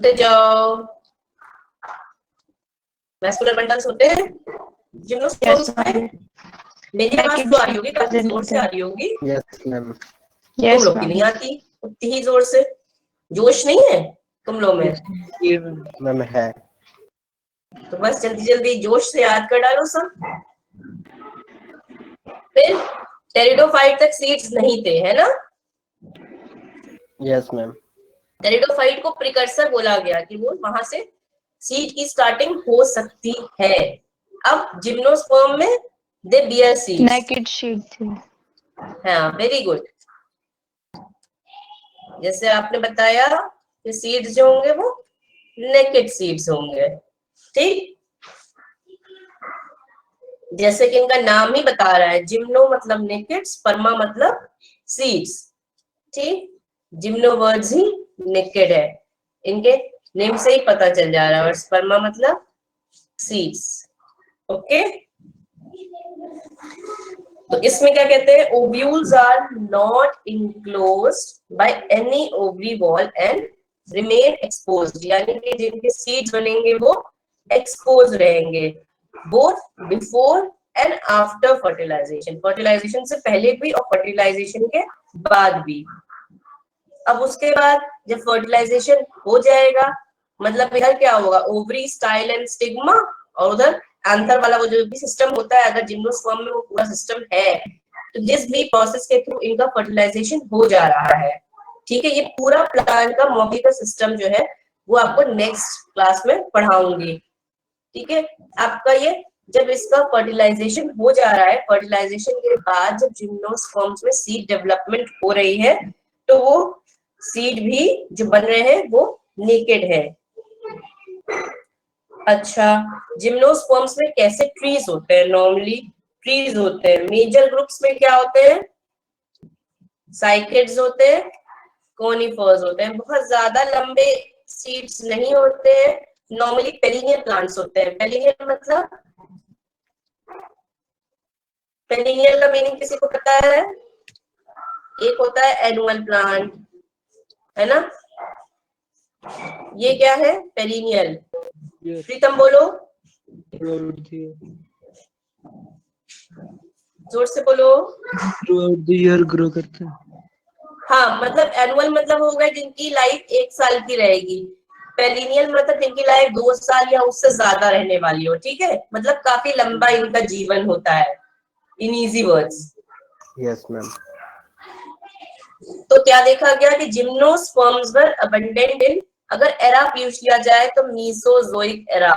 होते जाओ। Vascular bundles होते हैं जिम्नोस्पर्म्स में। मेरी आवाज तो आ रही होगी, काफी जोर से आ रही होगी। Yes ma'am. तुम लोग की नहीं आती उतनी ही जोर से। जोश नहीं है तुम लोग में? मैम है। तो बस जल्दी जल्दी जोश से याद कर डालो सब। फिर टेरिडोफाइट तक सीड्स नहीं थे, है ना? Yes ma'am. टेरिडोफाइट को प्रिकर्सर बोला गया कि वो वहां से सीड की स्टार्टिंग हो सकती है। अब जिम्नोस्पर्म में दे बियर सीड्स। नेकेड सीड थे। हाँ, वेरी गुड। जैसे आपने बताया कि सीड्स जो होंगे वो नेकेड सीड्स होंगे, ठीक? जैसे कि इनका नाम ही बता रहा है, जिम्नो मतलब नेकेड, स्पर्मा मतलब सीड्स, ठीक? जिम्नो वर्ड्स ही नेकेड है, इनके नेम से ही पता चल जा रहा है। और स्पर्मा मतलब सीड्स। ओके, तो इसमें क्या कहते हैं? Ovules are not enclosed by any ovary wall and remain exposed, यानी कि जिनके सीड्स बनेंगे वो एक्सपोज रहेंगे both before and after fertilization. Fertilization से पहले भी और फर्टिलाइजेशन के बाद भी। अब उसके बाद जब फर्टिलाइजेशन हो जाएगा, मतलब इधर क्या होगा? ओवरी, स्टाइल एंड स्टिग्मा, और उधर एंथर वाला वो जो भी सिस्टम होता है, अगर जिम्नोस्पर्म में वो पूरा सिस्टम है, तो जिस भी प्रोसेस के थ्रू इनका फर्टिलाइजेशन हो जा रहा है, ठीक है? ये पूरा प्लांट का मॉलिक्यूलर सिस्टम जो है वो आपको नेक्स्ट क्लास में पढ़ाऊंगी, ठीक है? आपका ये जब इसका फर्टिलाइजेशन हो जा रहा है, फर्टिलाइजेशन के बाद जब जिम्नोस्पर्म्स में सीड डेवलपमेंट हो रही है, तो वो सीड भी जो बन रहे हैं वो नेकेड है। अच्छा, जिम्नोस्पर्म्स में कैसे ट्रीज होते हैं? नॉर्मली ट्रीज होते हैं। मेजर ग्रुप्स में क्या होते हैं? साइकेड्स होते हैं, कोनिफर्स होते हैं। बहुत ज्यादा लंबे सीड्स नहीं होते हैं। नॉर्मली पेरिनियल प्लांट्स होते हैं। पेरिनियल मतलब, पेरिनियल का मीनिंग किसी को पता है? एक होता है एनुअल प्लांट, है ना? ये क्या है? पेरिनियल। प्रीतम बोलो, जोर से बोलो। थ्रू द ईयर ग्रो करते हैं। हाँ, मतलब एनुअल मतलब होगा जिनकी लाइफ 1 साल की रहेगी। पेरिनियल मतलब जिनकी लाइफ 2 साल या उससे ज्यादा रहने वाली हो, ठीक है? मतलब काफी लंबा इनका जीवन होता है, in easy words. Yes ma'am. तो क्या देखा गया कि जिम्नोस्पर्म्स वर अबंडेंट इन, अगर एरा पूछ लिया जाए तो Mesozoic era.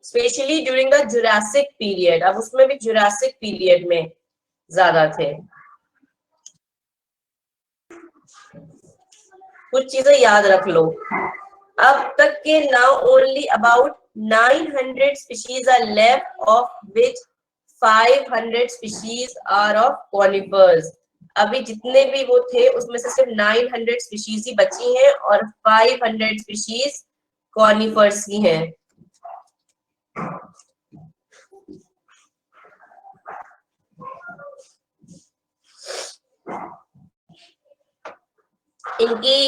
Specially during the Jurassic period. अब उसमें भी जुरासिक पीरियड में ज्यादा थे। कुछ चीजें याद रख लो। अब तक के now only about 900 species are left, of which 500 species are of conifers. अभी जितने भी वो थे उसमें से सिर्फ 900 स्पीशीज ही बची हैं और 500 स्पीशीज कॉनिफर्स की हैं। इनकी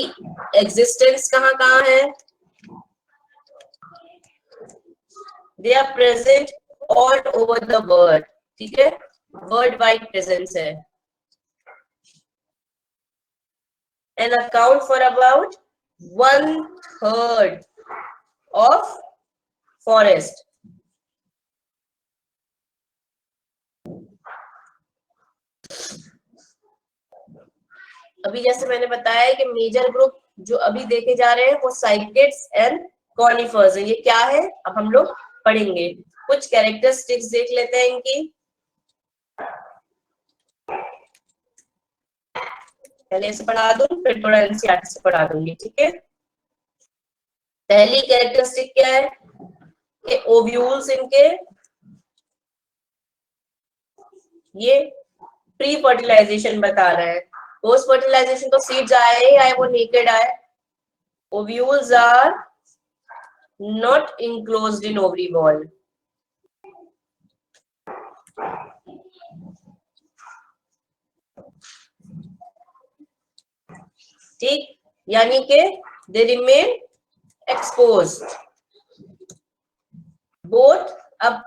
एग्जिस्टेंस कहाँ कहाँ है? They are present all over the world, ठीक है? वर्ल्ड वाइड प्रेजेंस है। And account for about 1/3 of forest. अभी जैसे मैंने बताया है कि मेजर ग्रुप जो अभी देखे जा रहे हैं वो साइकेड्स एंड कॉनिफर्स है। ये क्या है अब हम लोग पढ़ेंगे। कुछ कैरेक्टरिस्टिक्स देख लेते हैं इनकी। पहले से पढ़ा दूं फिर थोड़ा एनसीईआरटी से पढ़ा दूंगी, ठीक है? पहली कैरेक्टरिस्टिक क्या है कि ओव्यूल्स इनके ये प्री फर्टिलाइजेशन बता रहे हैं। पोस्ट फर्टिलाइजेशन तो सीड्स आए ही आए, वो नेकेड आए। Ovules are not enclosed in ovary wall. ठीक, यानी कि दे रिमेन एक्सपोज्ड बोथ, अब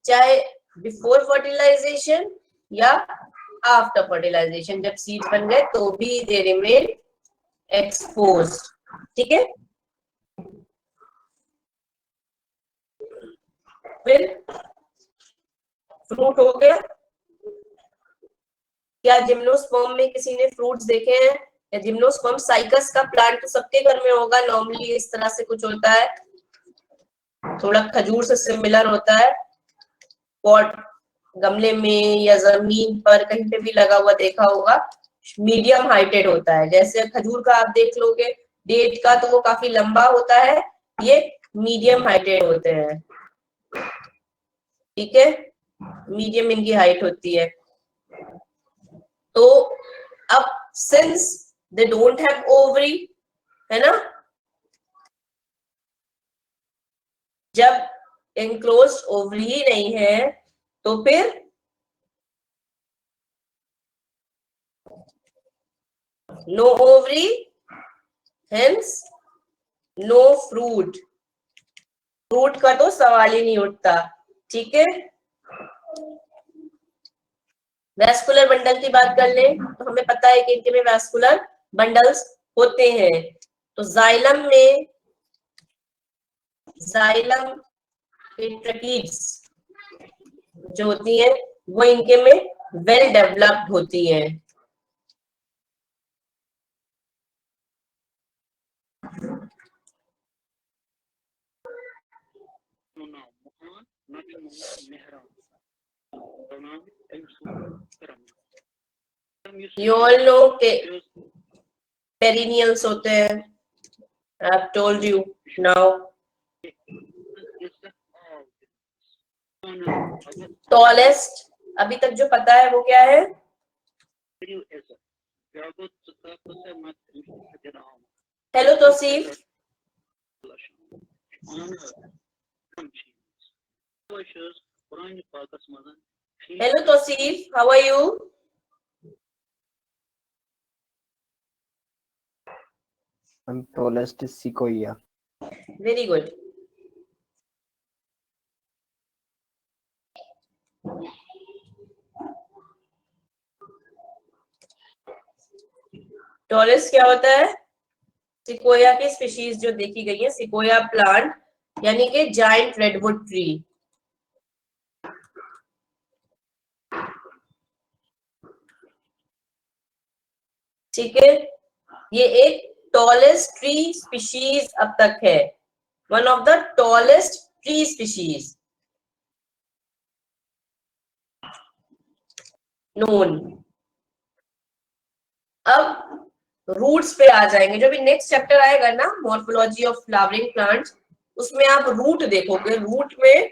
चाहे बिफोर फर्टिलाइजेशन या आफ्टर फर्टिलाइजेशन, जब सीड बन गए तो भी दे रिमेन एक्सपोज्ड। ठीक है, फिर फ्रूट हो गया। क्या जिम्नोस्पर्म में किसी ने फ्रूट्स देखे हैं? या जिम्नोस्पर्म साइकस का प्लांट तो सबके घर में होगा, नॉर्मली इस तरह से कुछ होता है, थोड़ा खजूर से सिमिलर होता है, पॉट गमले में या जमीन पर कहीं पे भी लगा हुआ देखा होगा, मीडियम हाइटेड होता है। जैसे खजूर का आप देख लोगे, डेट का तो वो काफी लंबा होता है, ये मीडियम हाइटेड होते हैं। ठीक है, मीडियम इनकी हाइट होती है। तो अब since they don't have ovary, है ना, जब एनक्लोज्ड ओवरी ही नहीं है तो फिर no ovary, hence no fruit, fruit का तो सवाल ही नहीं उठता। ठीक है, वैस्कुलर बंडल की बात कर ले तो हमें पता है कि इनके में वैस्कुलर बंडल्स होते हैं। तो जाइलम में, जाइलम ट्रकीड्स जो होती है वो इनके में वेल डेवलप्ड होती है। You all know के पेरिनियल्स होते हैं, I've told you now. Tallest अभी तक जो पता है वो क्या है? Hello Tauseef, hello Tauseef, how are you? tallest is sequoia. Very good. Tallest क्या होता है? सिकोया की स्पीशीज जो देखी गई है, सिकोया प्लांट यानी कि जायंट रेडवुड ट्री। ठीक है, ये एक टॉलेस्ट ट्री स्पीशीज अब तक है, one of the tallest tree species known. अब रूट्स पे आ जाएंगे, जो भी नेक्स्ट चैप्टर आएगा ना, मॉर्फोलॉजी ऑफ फ्लावरिंग प्लांट्स, उसमें आप रूट देखोगे। रूट में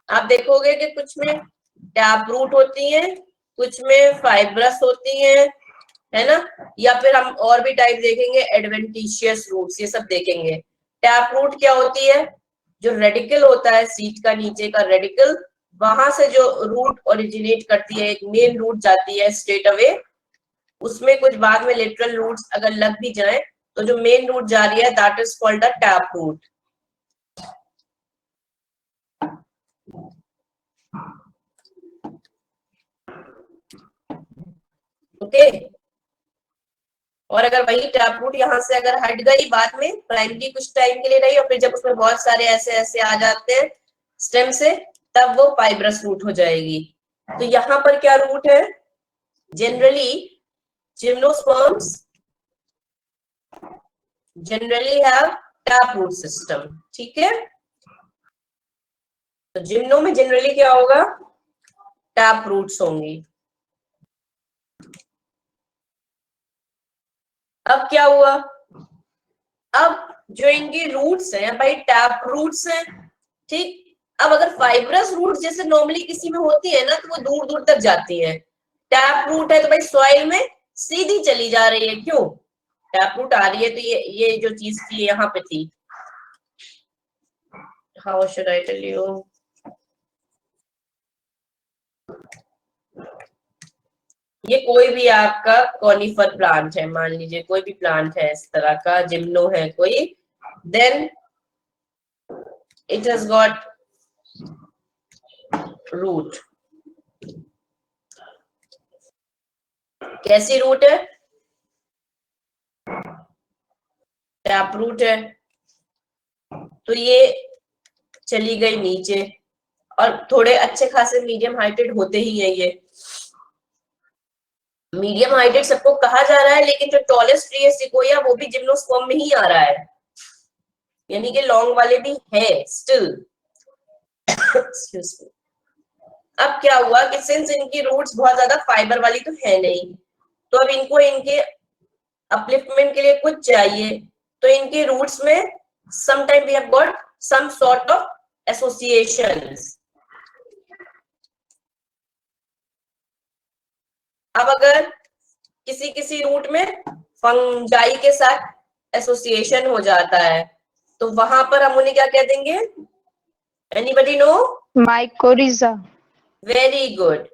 आप देखोगे कि कुछ में टैप रूट होती है, कुछ में फाइब्रस होती है ना, या फिर हम और भी टाइप देखेंगे, एडवेंटिशियस रूट्स, ये सब देखेंगे। टैप रूट क्या होती है? जो रेडिकल होता है सीड का, नीचे का रेडिकल, वहां से जो रूट ओरिजिनेट करती है, एक मेन रूट जाती है स्ट्रेट अवे, उसमें कुछ बाद में लेटरल रूट्स अगर लग भी जाए तो जो मेन रूट जा रही है that is called the tap root. Okay, और अगर वही टैप रूट यहाँ से अगर हट गई बाद में, प्राइमरी कुछ टाइम के लिए रही और फिर जब उसमें बहुत सारे ऐसे ऐसे आ जाते हैं स्टेम से, तब वो फाइब्रस रूट हो जाएगी। तो यहाँ पर क्या रूट है? Generally gymnosperms generally have tap root system. ठीक है, तो जिम्नो में जनरली क्या होगा? टैप रूट्स होंगी। अब क्या हुआ? अब जो इनकी रूट्स हैं भाई, टैप रूट्स हैं, ठीक। अब अगर फाइब्रस रूट जैसे नॉर्मली किसी में होती है ना, तो वो दूर दूर तक जाती है। टैप रूट है तो भाई सॉइल में सीधी चली जा रही है। क्यों? टैप रूट आ रही है तो ये जो चीज थी यहाँ पे थी, how should I tell you, ये कोई भी आपका कॉनिफर प्लांट है, मान लीजिए कोई भी प्लांट है इस तरह का, जिम्नो है कोई, then it has got root. कैसी रूट है? टैप रूट है। तो ये चली गई नीचे, और थोड़े अच्छे खासे मीडियम हाइटेड होते ही है ये। मीडियम हाइटेड सबको कहा जा रहा है, लेकिन जो टॉलेस्ट ट्री है सिकोया, वो भी जिम्नोस्पर्म में ही आ रहा है, यानी कि लॉन्ग वाले भी है स्टिल। Excuse me. अब क्या हुआ कि सिंस इनकी रूट्स बहुत ज्यादा फाइबर वाली तो है नहीं, तो अब इनको इनके अपलिफ्टमेंट के लिए कुछ चाहिए, तो इनके रूट्स में sometime we have got some sort of associations. अब अगर किसी किसी रूट में फंजाई के साथ एसोसिएशन हो जाता है, तो वहां पर हम उन्हें क्या कह देंगे? Anybody know? Mycorrhiza. Very good.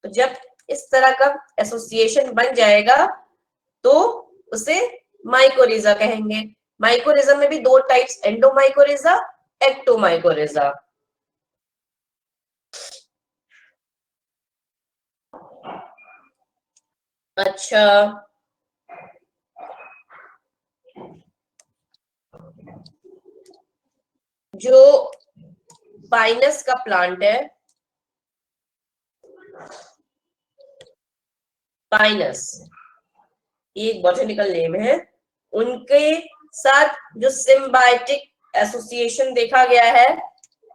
तो जब इस तरह का एसोसिएशन बन जाएगा तो उसे माइकोरिजा कहेंगे। माइकोरिजा में भी दो टाइप्स, एंडोमाइकोरिजा, एक्टोमाइकोरिजा। अच्छा, जो पाइनस का प्लांट है, पाइनस ये एक बॉटनिकल नेम है, उनके साथ जो सिम्बायोटिक एसोसिएशन देखा गया है,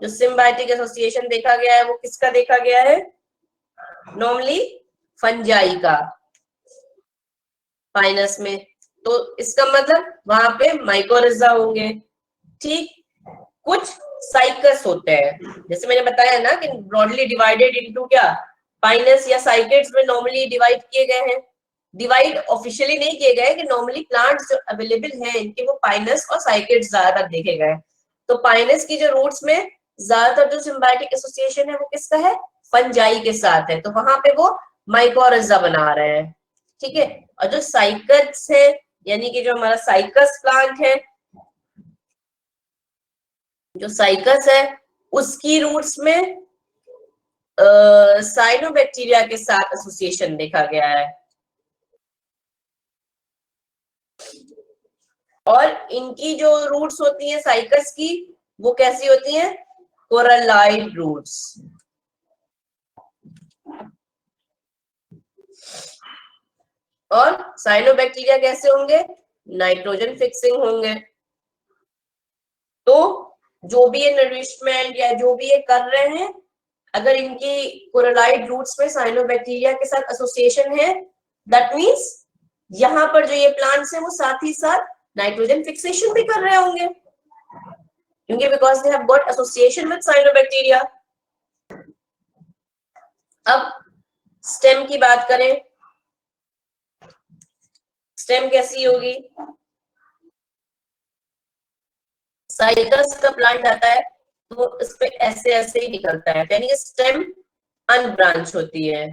जो सिम्बायोटिक एसोसिएशन देखा गया है वो किसका देखा गया है? नॉर्मली फंजाई का, पाइनस में। तो इसका मतलब वहां पे माइकोरिजा होंगे। ठीक, कुछ साइकस होते हैं, जैसे मैंने बताया ना कि ब्रॉडली डिवाइडेड इनटू क्या, पाइनस या साइकेट्स में नॉर्मली डिवाइड किए गए हैं। डिवाइड ऑफिशियली नहीं किए गए कि नॉर्मली प्लांट्स जो अवेलेबल हैं इनके वो पाइनस और साइकेट्स ज्यादातर देखे गए। तो पाइनस की जो रूट्स में ज्यादातर जो सिम्बायोटिक एसोसिएशन है वो किसका है? फंजाई के साथ है, तो वहां पे वो माइकोरिजा बना रहे हैं। ठीक है, और जो साइकस है, यानी कि जो हमारा साइकस प्लांट है, जो साइकस है उसकी रूट्स में साइनोबैक्टीरिया के साथ एसोसिएशन देखा गया है, और इनकी जो रूट्स होती हैं साइकस की, वो कैसी होती हैं? Coralloid roots. और साइनोबैक्टीरिया कैसे होंगे? नाइट्रोजन फिक्सिंग होंगे। तो जो भी ये नरिशमेंट या जो भी ये कर रहे हैं, अगर इनकी कोरलाइड रूट्स में साइनोबैक्टीरिया के साथ एसोसिएशन है, दैट मींस यहाँ पर जो ये प्लांट्स हैं वो साथ ही साथ नाइट्रोजन फिक्सेशन भी कर रहे होंगे, क्योंकि because they have got association with cyanobacteria. अब स्टेम की बात करें, स्टेम कैसी होगी? साइकस का प्लांट आता है तो इस पे ऐसे ऐसे ही निकलता है, यानी स्टेम अनब्रांच होती है।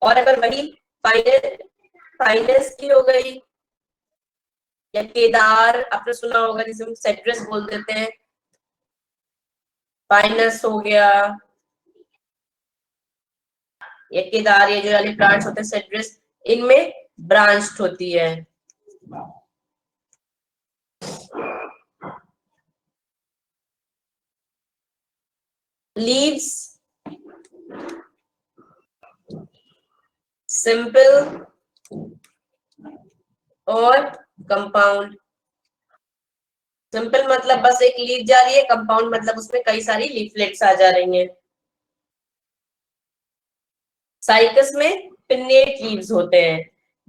और अगर वही फाइनस की हो गई, या केदार आपने सुना होगा जिसे हम सेट्रस बोल देते हैं, फाइनस हो गया, या केदार, ये जो वाले प्लांट्स होते हैं सेट्रस, इनमें ब्रांच्ड होती है। लीव्स सिंपल और कंपाउंड। सिंपल मतलब बस एक लीफ जा रही है, कंपाउंड मतलब उसमें कई सारी लीफलेट्स आ जा रही हैं। साइकस में पिन्नेट लीव्स होते हैं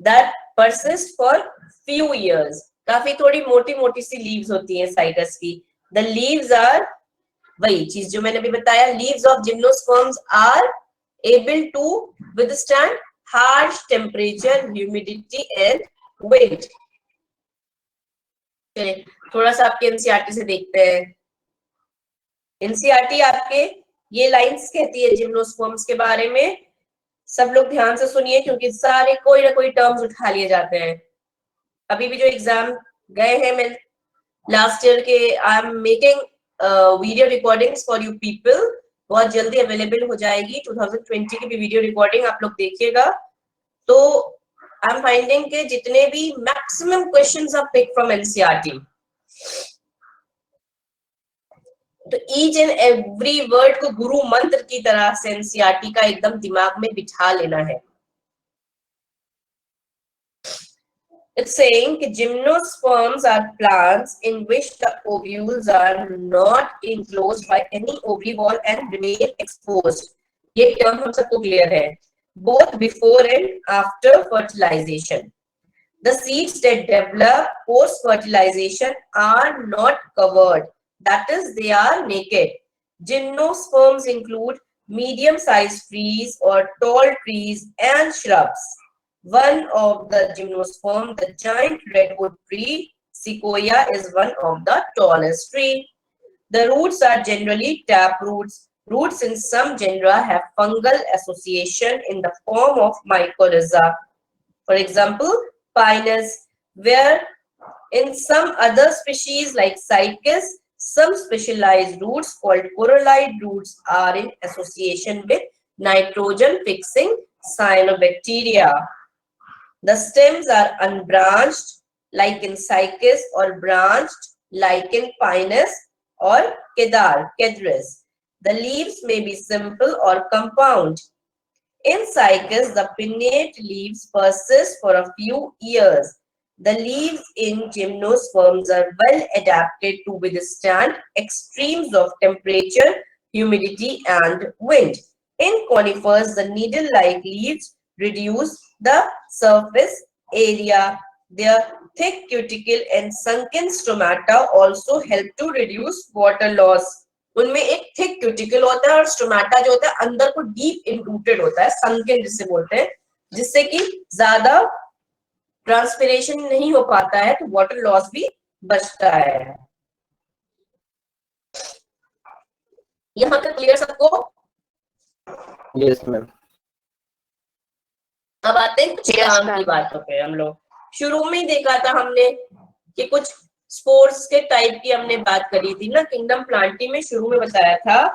that persist for few years. काफी थोड़ी मोटी मोटी सी लीव्स होती हैं साइकस की। द लीव्स आर, वही चीज जो मैंने अभी बताया, leaves of gymnosperms are able to withstand harsh temperature, humidity and wind. थोड़ा सा आपके एनसीईआरटी से देखते हैं। एनसीईआरटी आपके ये लाइंस कहती है जिम्नोस्पर्म्स के बारे में। सब लोग ध्यान से सुनिए क्योंकि सारे कोई ना कोई टर्म्स उठा लिए जाते हैं। अभी भी जो एग्जाम गए हैं, मैं लास्ट ईयर के, I am making video recordings for you people, बहुत जल्दी अवेलेबल हो जाएगी। 2020 की भी वीडियो रिकॉर्डिंग आप लोग देखिएगा। तो आई एम फाइंडिंग के जितने भी maximum questions are pick from NCERT, तो ईच एंड एवरी वर्ड को गुरु मंत्र की तरह से एनसीईआरटी का एकदम दिमाग में बिठा लेना है। It's saying that gymnosperms are plants in which the ovules are not enclosed by any ovary wall and remain exposed. ये term हम सबको clear है. Both before and after fertilization. The seeds that develop post fertilization are not covered. That is, they are naked. Gymnosperms include medium-sized trees or tall trees and shrubs. One of the gymnosperm, the giant redwood tree, sequoia, is one of the tallest tree. The roots are generally tap roots. Roots in some genera have fungal association in the form of mycorrhiza. For example, Pinus, where in some other species like Cycas, some specialized roots called corallide roots are in association with nitrogen-fixing cyanobacteria. The stems are unbranched like in Cycas or branched like in Pinus or Kedris. The leaves may be simple or compound. In Cycas, the pinnate leaves persist for a few years. The leaves in gymnosperms are well adapted to withstand extremes of temperature, humidity, and wind. In conifers, the needle-like leaves reduce the surface area. Their thick cuticle and sunken stomata also help to reduce water loss. उनमें एक thick cuticle होता है और stomata जो होता है अंदर को डीप इनरूटेड होता है, संकन जिसे बोलते हैं, जिससे कि ज्यादा ट्रांसपिरेशन नहीं हो पाता है, तो वाटर लॉस भी बचता है। यहाँ तक क्लियर सबको? Yes ma'am. अब आते हैं कुछ काम की बातों पे। हम लोग शुरू में ही देखा था हमने कि कुछ स्पोर्स के टाइप की हमने बात करी थी ना, किंगडम प्लांटी में शुरू में बताया था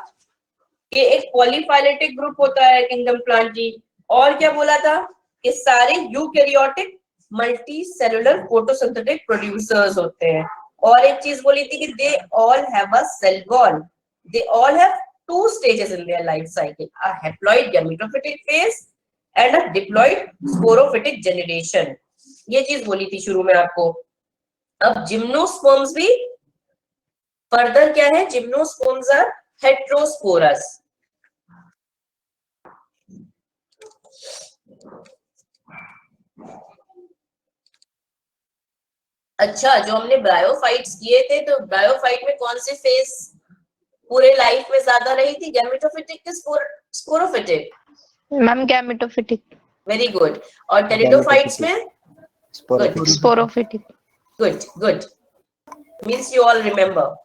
कि एक पॉलीफाइलेटिक ग्रुप होता है किंगडम प्लांटी, और क्या बोला था कि सारे eukaryotic multi cellular photosynthetic producers होते हैं। और एक चीज बोली थी कि they all have a cell wall, they all have two stages in their life cycle, a haploid gametophytic phase and a diploid sporophytic generation। ये चीज बोली थी शुरू में आपको। अब जिम्नोस्पर्म्स भी फर्दर क्या है, जिम्नोस्पर्म्स आर हेट्रोस्पोरस। अच्छा, जो हमने ब्रायोफाइट्स किए थे, तो ब्रायोफाइट में कौन सी फेज पूरे लाइफ में ज्यादा रही थी, गैमेटोफिटिक कि sporophytic? Ma'am gametophytic. Very good. और टेरिडोफाइट्स में sporophytic. Good good, means you all remember.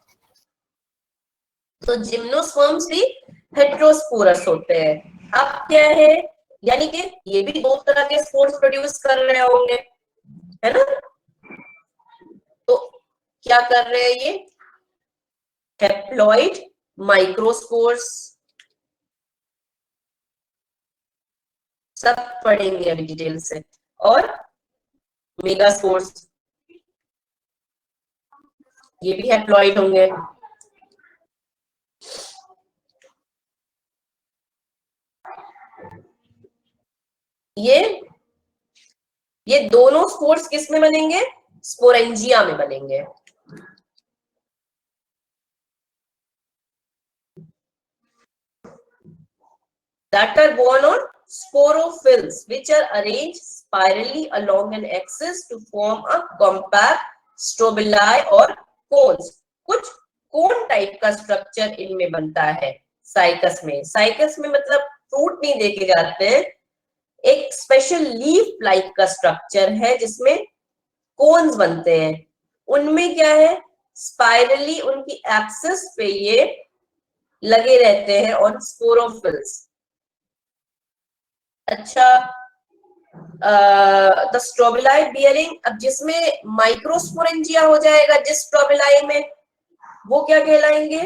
तो जिम्नोस्पर्म्स भी हेट्रोस्पोरस होते हैं। अब क्या है, यानी कि ये भी दो तरह के स्पोर्स प्रोड्यूस कर रहे होंगे, है ना? तो क्या कर रहे हैं ये? हैप्लॉइड माइक्रोस्पोर्स, सब पढ़ेंगे अभी डिटेल से, और मेगास्पोर्स, ये भी हैप्लॉइड होंगे। ये दोनों स्पोर्स किस में बनेंगे? स्पोरेंजिया में बनेंगे। That are born on sporophylls, which are arranged spirally along an axis to form a compact strobili or cones। कुछ कोन टाइप का स्ट्रक्चर इनमें बनता है साइकस में। साइकस में मतलब फ्रूट नहीं देखे जाते हैं, एक स्पेशल लीफ लाइक का स्ट्रक्चर है जिसमें कोन्स बनते हैं। उनमें क्या है, स्पाइरली उनकी एक्सिस पे ये लगे रहते हैं ऑन स्पोरोफिल्स। अच्छा, द स्ट्रोबिलाई बियरिंग, अब जिसमें माइक्रोस्पोरेंजिया हो जाएगा जिस स्ट्रोबिलाई में, वो क्या कहलाएंगे?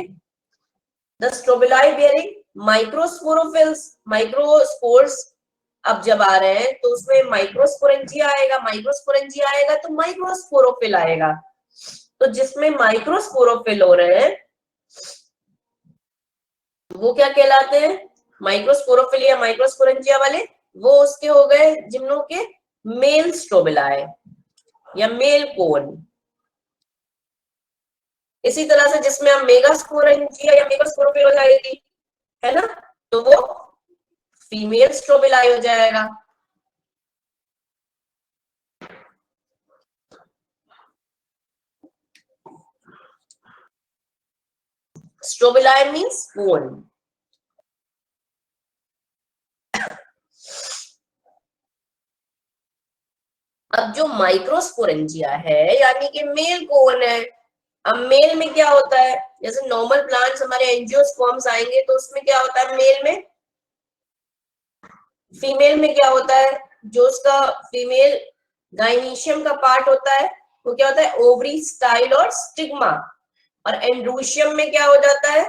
The strobili bearing microsporophylls. Microspores अब जब आ रहे हैं तो उसमें माइक्रोस्पोरेंजिया आएगा, माइक्रोस्पोरेंजिया आएगा तो माइक्रोस्पोरोफिल आएगा। तो जिसमें माइक्रोस्पोरोफिल हो रहे हैं वो क्या कहलाते हैं? माइक्रोस्पोरोफिल या माइक्रोस्पोरेंजिया वाले, वो उसके हो गए जिम्नो के मेल स्ट्रोबिलाई या मेल कोन। इसी तरह से जिसमें हम मेगास्पोरेंजिया या मेगास्पोरोफिल हो जाएगी, है ना, तो वो फीमेल स्ट्रोबिलाई हो जाएगा। स्ट्रोबिलाई मीन्स कोन। अब जो माइक्रोस्पोरेंजिया है यानी कि मेल कोन है। अब मेल में क्या होता है, जैसे नॉर्मल प्लांट्स हमारे एंजियोस्पर्म्स आएंगे तो उसमें क्या होता है मेल में, फीमेल में क्या होता है, जो उसका फीमेल गाइनीशियम का पार्ट होता है वो क्या होता है, ओवरी, स्टाइल और स्टिग्मा। और एंड्रोशियम में क्या हो जाता है,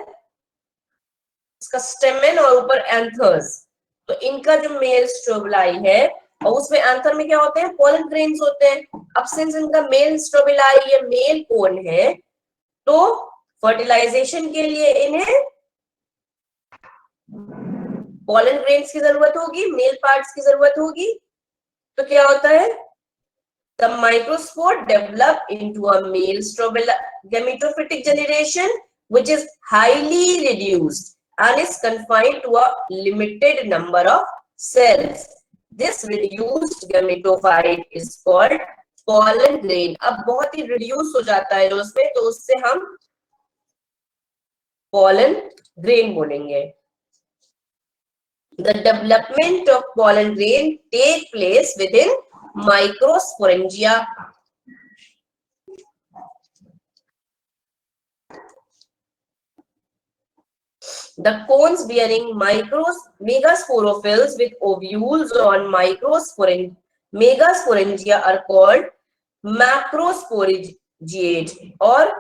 इसका स्टेमेन और ऊपर एंथर्स। तो इनका जो मेल स्ट्रोबिलाई है और उसमें एंथर में क्या होते हैं, पोलन ग्रेन्स होते हैं। अब सिंस इनका मेल स्ट्रोबिलाई या मेल कोन है तो फर्टिलाइजेशन के लिए इन्हें पोलन ग्रेन्स की जरूरत होगी, मेल पार्ट्स की जरूरत होगी। तो क्या होता है, the microspore develop into a male gametophytic generation which is highly reduced and is confined to a limited number of cells. This reduced gametophyte is called pollen grain. अब बहुत ही reduce हो जाता है उसमें, तो उससे हम pollen grain बोलेंगे। The development of pollen grain take place within microsporangia. The cones bearing megasporophylls with ovules on megasporangia are called macrosporangiate or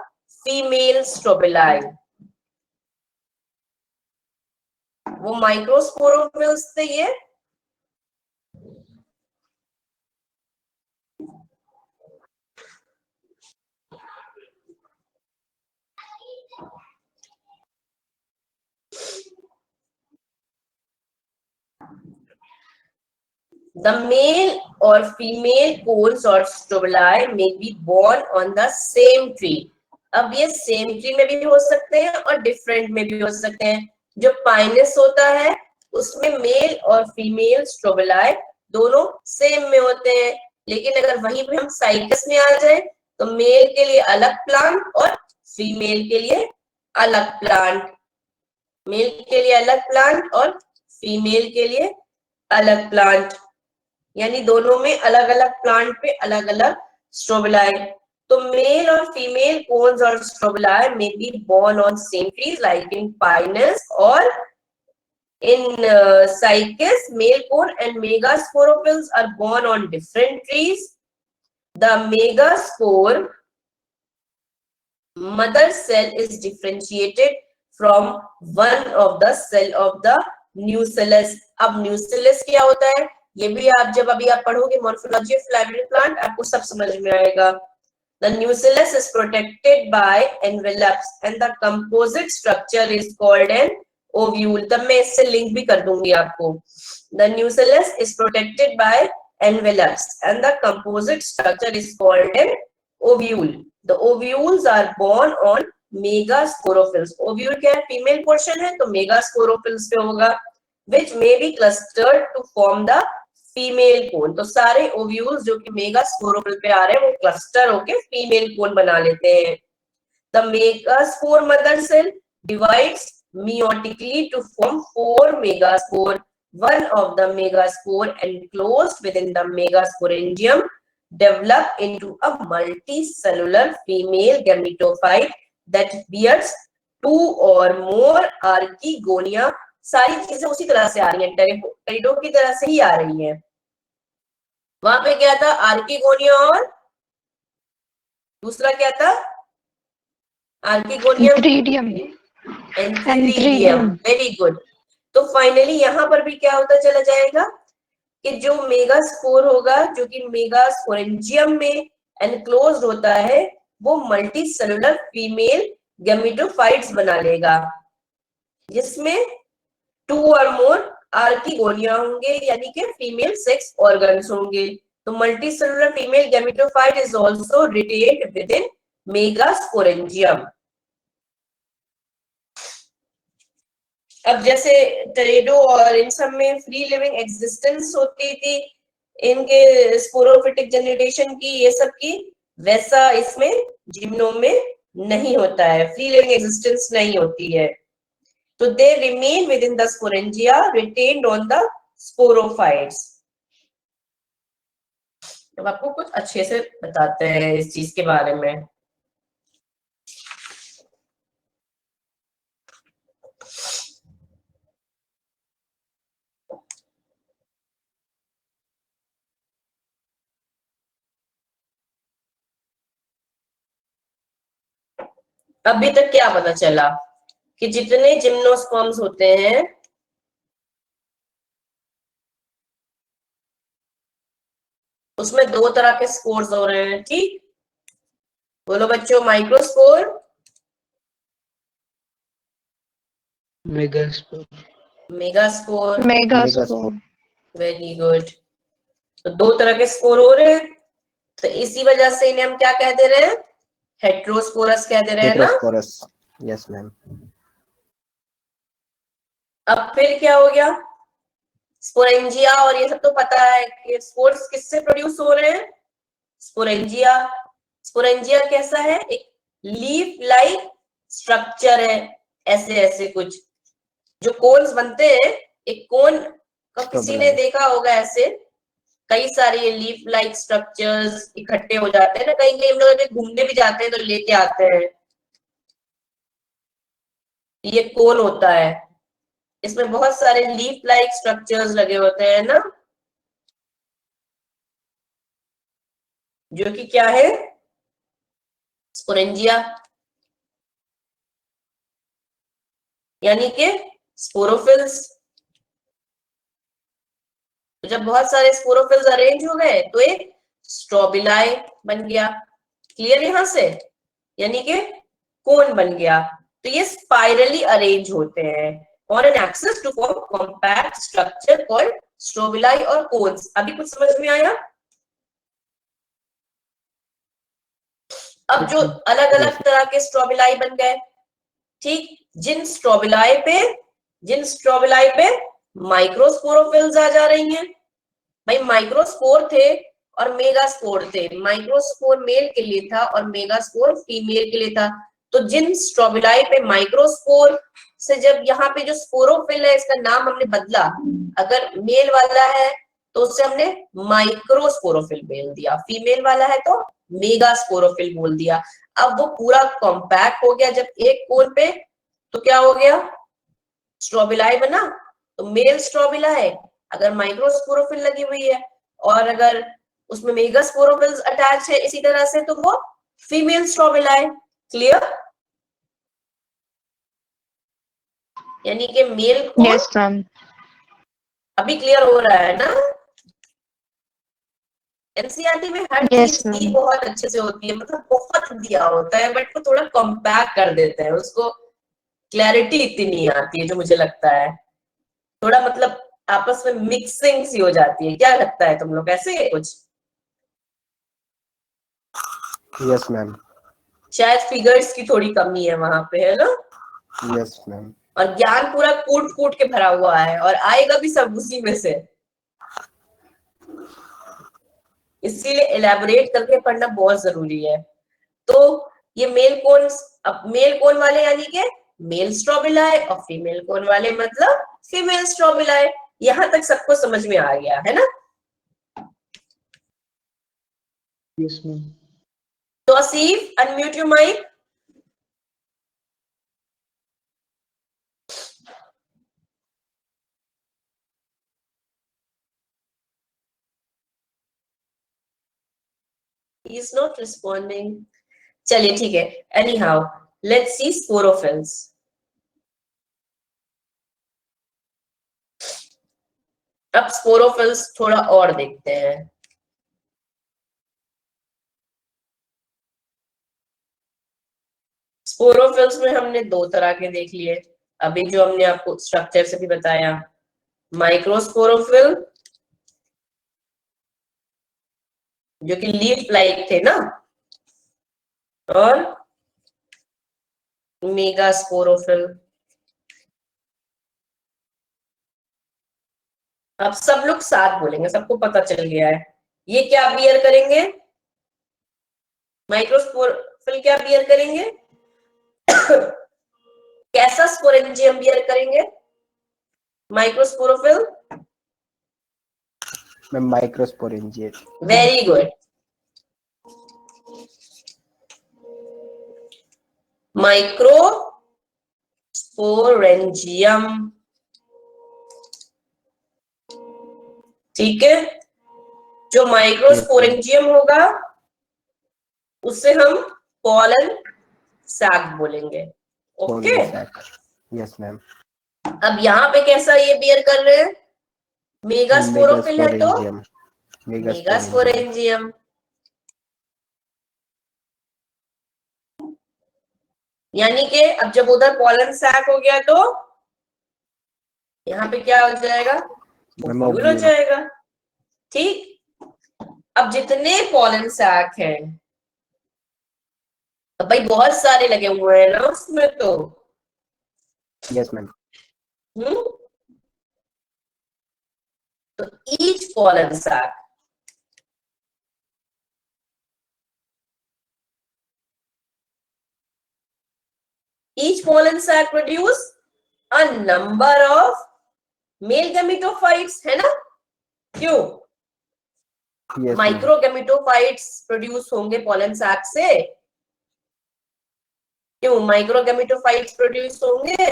female strobili. वो माइक्रोस्पोरोफिल्स थे ये। The male or female cones or strobili may be born on the same tree. अब ये same tree में भी हो सकते हैं और डिफरेंट में भी हो सकते हैं। जो पाइनस होता है उसमें मेल और फीमेल स्ट्रोबिलाई दोनों सेम में होते हैं, लेकिन अगर वहीं पे हम साइकस में आ जाए तो मेल के लिए अलग प्लांट और फीमेल के लिए अलग प्लांट, मेल के लिए अलग प्लांट और फीमेल के लिए अलग प्लांट, यानी दोनों में अलग अलग प्लांट पे अलग अलग स्ट्रोबिलाई। तो मेल और फीमेल कोन्स और स्ट्रोबिलाई में be born on same trees like in pinus, और in cycas male cone and megasporophylls are born on different trees. The megaspore mother cell is differentiated from one of the cell of the nucellus. अब nucellus क्या होता है ये भी आप जब अभी आप पढ़ोगे मॉर्फोलॉजी ऑफ फ्लैवियरी प्लांट आपको सब समझ में आएगा। The nucellus is protected by envelopes and the composite structure is called an ovule. तब मैं इससे लिंक भी कर दूंगी आपको। The nucellus is protected by envelopes and the composite structure is called an ovule. The ovules are born on megasporophylls. Ovule क्या है, female portion है तो megasporophylls पे होगा, which may be clustered to form the female cone. तो सारे ovules जो कि मेगास्पोरोफिल पे आ रहे हैं वो क्लस्टर होके फीमेल कोन बना लेते हैं। The megaspore mother cell divides meiotically to form 4 megaspore. One of the megaspore enclosed within the megasporangium develop into a multicellular female gametophyte that bears two और मोर आर्किगोनिया, सारी चीजें उसी तरह से आ रही हैं, टेरिडो की तरह से ही आ रही हैं। वहां पे क्या था, आर्किगोनिया और दूसरा क्या था, archegonium Anthridium. Antheridium, very good. तो फाइनली यहाँ पर भी क्या होता चला जाएगा कि जो मेगास्पोर होगा, जो कि मेगास्पोरेंजियम में एनक्लोज्ड होता है, वो मल्टी सेलुलर फीमेल गैमेटोफाइट्स बना लेगा, जिसमें टू और मोर आर्किगोनिया होंगे, यानी कि फीमेल सेक्स ऑर्गन्स होंगे। तो multi cellular female gametophyte is also retained with in megasporangium. अब जैसे टेरेडो और इन सब में फ्री लिविंग एग्जिस्टेंस होती थी इनके स्पोरोफिटिक जनरेशन की, ये सब की, वैसा इसमें जिम्नो में नहीं होता है, फ्री लिविंग एग्जिस्टेंस नहीं होती है। तो they remain with in the sporangia retained on the sporophytes. अब आपको कुछ अच्छे से बताते हैं इस चीज के बारे में। अभी तक क्या पता चला कि जितने जिम्नोस्पर्म्स होते हैं उसमें दो तरह के स्पोर्स हो रहे हैं, ठीक? बोलो बच्चों, microspore, megaspore. Megaspore. Megaspore. Very good. तो दो तरह के स्पोर हो रहे हैं, तो इसी वजह से इन्हें हम क्या कह दे रहे हैं, हेट्रोस्पोरस कह दे रहे हैं ना। Heterosporous. Yes, ma'am. अब फिर क्या हो गया, स्पोरेंजिया और ये सब तो पता है कि स्पोर्स किससे प्रोड्यूस हो रहे हैं, स्पोरेंजिया। स्पोरेंजिया कैसा है, एक लीफ लाइक स्ट्रक्चर है, ऐसे ऐसे कुछ जो कोन्स बनते हैं, एक कोन का किसी ने Stabilize. देखा होगा, ऐसे कई सारे लीफ लाइक स्ट्रक्चर्स इकट्ठे हो जाते हैं ना, कहीं कहीं हम लोग घूमने भी जाते हैं तो लेके आते हैं, ये कोन होता है, इसमें बहुत सारे लीफ लाइक स्ट्रक्चर्स लगे होते हैं ना, जो कि क्या है, स्पोरेंजिया, यानी कि स्पोरोफिल्स। तो जब बहुत सारे स्पोरोफिल्स अरेंज हो गए तो एक स्ट्रोबिलाई बन गया, क्लियर यहां से, यानी कि कोन बन गया। तो ये स्पाइरली अरेंज होते हैं on an axis to form compact structure called strobili और कोन्स। अभी कुछ समझ में आया? अब जो अलग अलग तरह के स्ट्रोबिलाई बन गए, ठीक, जिन स्ट्रोबिलाई पे माइक्रोस्पोरोफिल्स आ जा रही हैं, भाई माइक्रोस्पोर थे और मेगास्पोर थे, माइक्रोस्पोर मेल के लिए था और मेगास्पोर फीमेल के लिए था। तो जिन स्ट्रोबिलाई पे माइक्रोस्पोर से, जब यहाँ पे जो स्पोरोफिल है इसका नाम हमने बदला, अगर मेल वाला है तो उससे हमने माइक्रोस्पोरोफिल बोल दिया, फीमेल वाला है तो मेगास्पोरोफिल बोल दिया। अब वो पूरा कॉम्पैक्ट हो गया जब एक कोन पे, तो क्या हो गया, स्ट्रोबिलाई बना, तो मेल स्ट्रोबिलाई, अगर माइक्रोस्पोरोफिल लगी हुई है और अगर उसमें मेगास्पोरोफिल्स अटैच है इसी तरह से, तो वो फीमेल स्ट्रोबिलाई। क्लियर? यानी कि मेल को Yes, ma'am. अभी क्लियर हो रहा है ना। एनसीईआरटी में हर Yes, चीज की ma'am. बहुत अच्छे से होती है, मतलब बहुत दिया होता है, बट वो थोड़ा कॉम्पैक्ट कर देते हैं उसको, क्लैरिटी इतनी नहीं आती है जो मुझे लगता है, थोड़ा मतलब आपस में मिक्सिंग सी हो जाती है। क्या लगता है तुम लोग, ऐसे कुछ? Yes, ma'am. शायद फिगर्स की थोड़ी कमी है वहां पे, है ना। Yes, ma'am. और ज्ञान पूरा कूट कूट के भरा हुआ है और आएगा भी सब उसी में से, इसीलिए एलैबोरेट करके पढ़ना बहुत जरूरी है। तो ये मेल कोन, अब मेल कोन वाले यानी कि मेल स्ट्रोबिलाई और फीमेल कोन वाले मतलब फीमेल स्ट्रोबिलाई। यहां तक सबको समझ में आ गया है ना। Yes, ma'am. तो Asif, unmute your mic. He is not responding. चलिए ठीक है, anyhow let's see sporophylls. अब स्पोरोफिल्स थोड़ा और देखते हैं। स्पोरोफिल्स में हमने दो तरह के देख लिए, अभी जो हमने आपको स्ट्रक्चर से भी बताया, माइक्रोस्पोरोफिल जो कि लीफ लाइक थे ना, और मेगास्पोरोफिल। अब सब लोग साथ बोलेंगे, सबको पता चल गया है ये क्या बियर करेंगे। माइक्रोस्पोरोफिल क्या बियर करेंगे? कैसा स्पोरेंजियम बियर करेंगे microsporophyll? Ma'am microsporangium. Very good, microsporangium. ठीक है, जो माइक्रोस्पोरेंजियम होगा उससे हम पॉलन सैक बोलेंगे। Okay, yes ma'am. अब यहाँ पे कैसा ये बियर कर रहे हैं? मेगास्पोरोफिल है तो मेगास्पोरेंजियम। मेगास्पोरेंजियम। यानी कि अब जब उधर पॉलन सैक हो गया तो यहाँ पे क्या हो जाएगा? ओव्यूल हो जाएगा। ठीक, अब जितने पॉलन सैक हैं, अब भाई बहुत सारे लगे हुए हैं ना उसमें तो। Yes ma'am. तो each pollen sac produce a number of male gametophytes, है ना? क्यों? माइक्रो गैमेटोफाइट्स प्रोड्यूस होंगे पॉलन सैक से। क्यों माइक्रो गैमेटोफाइट्स प्रोड्यूस होंगे?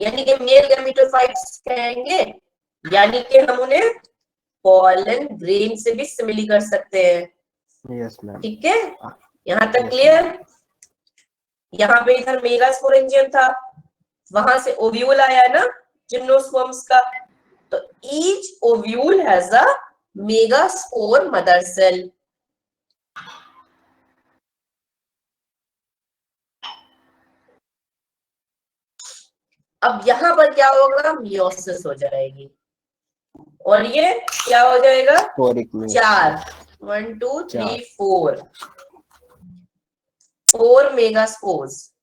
यानी कि मेल गैमेटोफाइट्स कहेंगे, यानी कि हम उन्हें पॉलन ग्रेन से भी सिमिली कर सकते हैं। Yes ma'am. ठीक है, यहां तक क्लियर? यहाँ पे इधर मेगास्पोरेंजियम था, वहां से ओव्यूल आया ना जिम्नोस्पर्म्स का, तो each ovule has a megaspore mother cell. अब यहां पर क्या होगा? मियोसिस हो जाएगी, और ये क्या हो जाएगा? 4, 1 2 3 4 मेगास्पोर्स,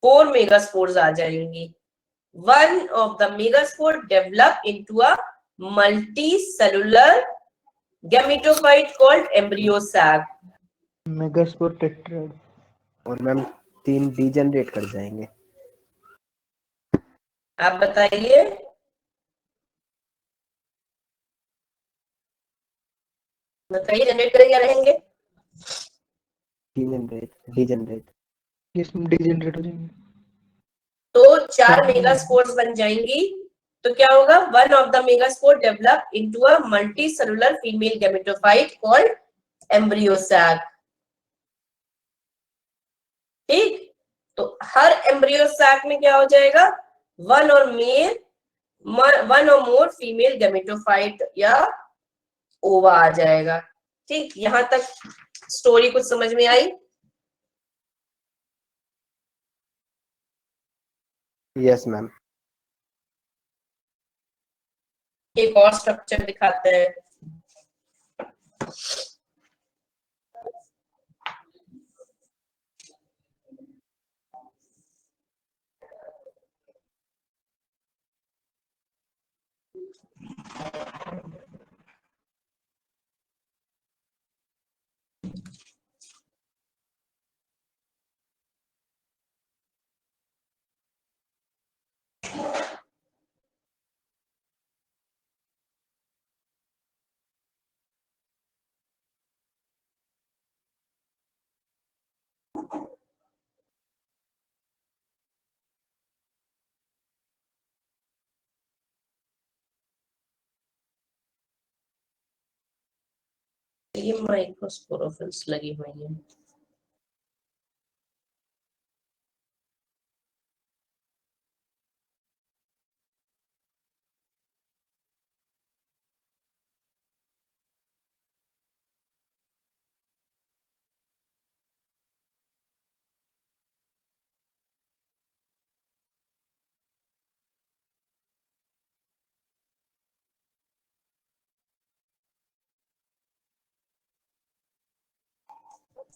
4 मेगास्पोर्स आ जाएंगी। One of the megaspore develop into a multicellular gametophyte called embryo sac. Megaspore tetrad. और मैम 3 डीजनरेट कर जाएंगे। आप बताइए, बताइए जनरेट करेंगे या रहेंगे? डीजनरेट। यस डिजेनरेट हो जाएंगे। तो 4 मेगास्पोर्स बन जाएंगी, तो क्या होगा? One of the megaspore develop into a multicellular female gametophyte called embryo sac. ठीक, तो हर एम्ब्रियो सैक में क्या हो जाएगा? वन और मोर फीमेल गैमेटोफाइट या ओवा आ जाएगा। ठीक, यहां तक स्टोरी कुछ समझ में आई? Yes ma'am. एक और स्ट्रक्चर दिखाते हैं। ये माइक्रोस्पोरोफिल्स लगी हुई है।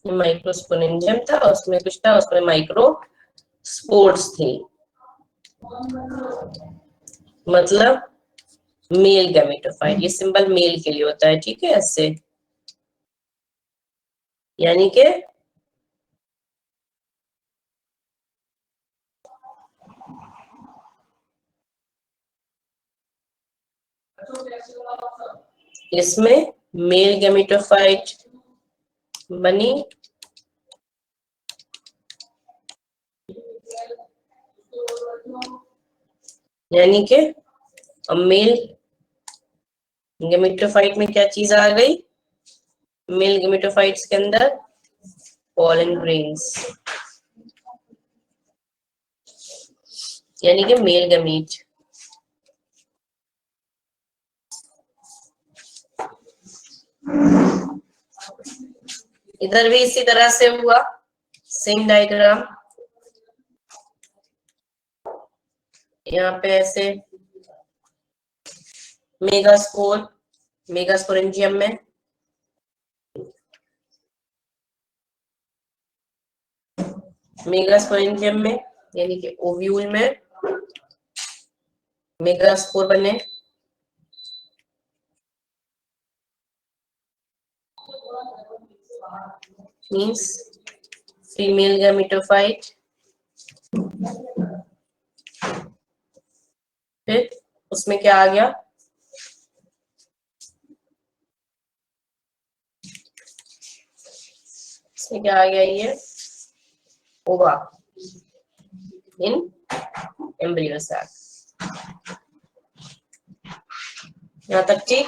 माइक्रोस्पोरेंजियम था, उसमें कुछ था, उसमें माइक्रो स्पोर्ट्स थी, मतलब मेल गैमेटोफाइट। ये सिंबल मेल के लिए होता है, ठीक है, ऐसे, यानी कि इसमें मेल गैमेटोफाइट बनी, यानी कि मेल गैमेटोफाइट में क्या चीज आ गई, मेल गैमेटोफाइट्स के अंदर पॉलन ग्रेन्स, यानी कि मेल गैमीट। इधर भी इसी तरह से हुआ, सेम डायग्राम। यहाँ पे ऐसे मेगास्पोर, मेगास्पोरेंजियम में मेगास्पोरेंजियम में यानी कि ओव्यूल में मेगास्पोर बने, मीन्स फीमेल गैमेटोफाइट। फिर उसमें क्या आ गया, इसमें क्या आ गया, ये ओवा इन एम्ब्रियो सैक। यहाँ तक ठीक।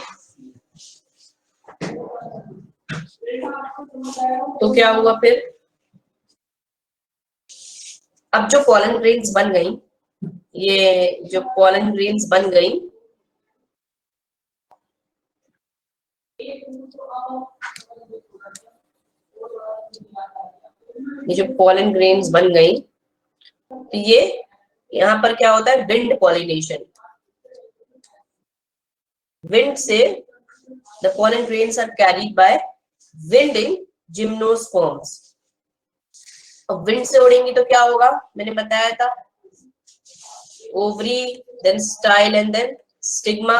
तो क्या हुआ फिर, अब जो पॉलन ग्रेन्स बन गई, ये जो पॉलन ग्रेन्स बन गई, ये जो पॉलन ग्रेन्स बन गई, तो ये यहाँ पर क्या होता है, विंड पॉलिनेशन। विंड से the pollen grains are carried by wind in gymnosperms। अब विंड से उड़ेंगी तो क्या होगा, मैंने बताया था, ovary, then style and then stigma.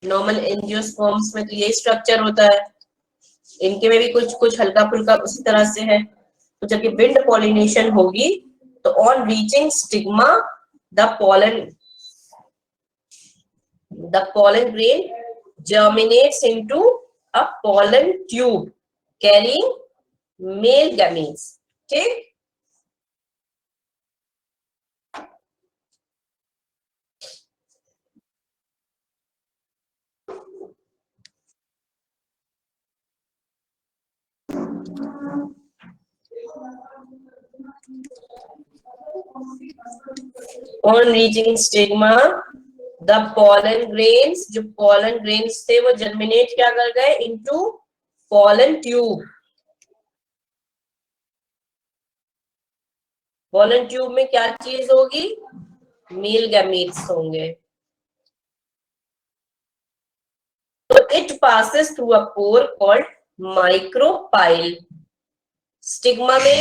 Normal angiosperms में तो यही स्ट्रक्चर होता है, इनके में भी कुछ कुछ हल्का फुल्का उसी तरह से है। तो जब ये विंड पॉलिनेशन होगी तो on reaching stigma the pollen grain germinates into a pollen tube carrying male gametes। ठीक, on reaching stigma the pollen grains, जो pollen grains थे वो जर्मिनेट क्या कर गए, into pollen tube। pollen tube में क्या चीज होगी, मेल गैमीट्स होंगे। तो it passes through a pore called micropyle। Stigma में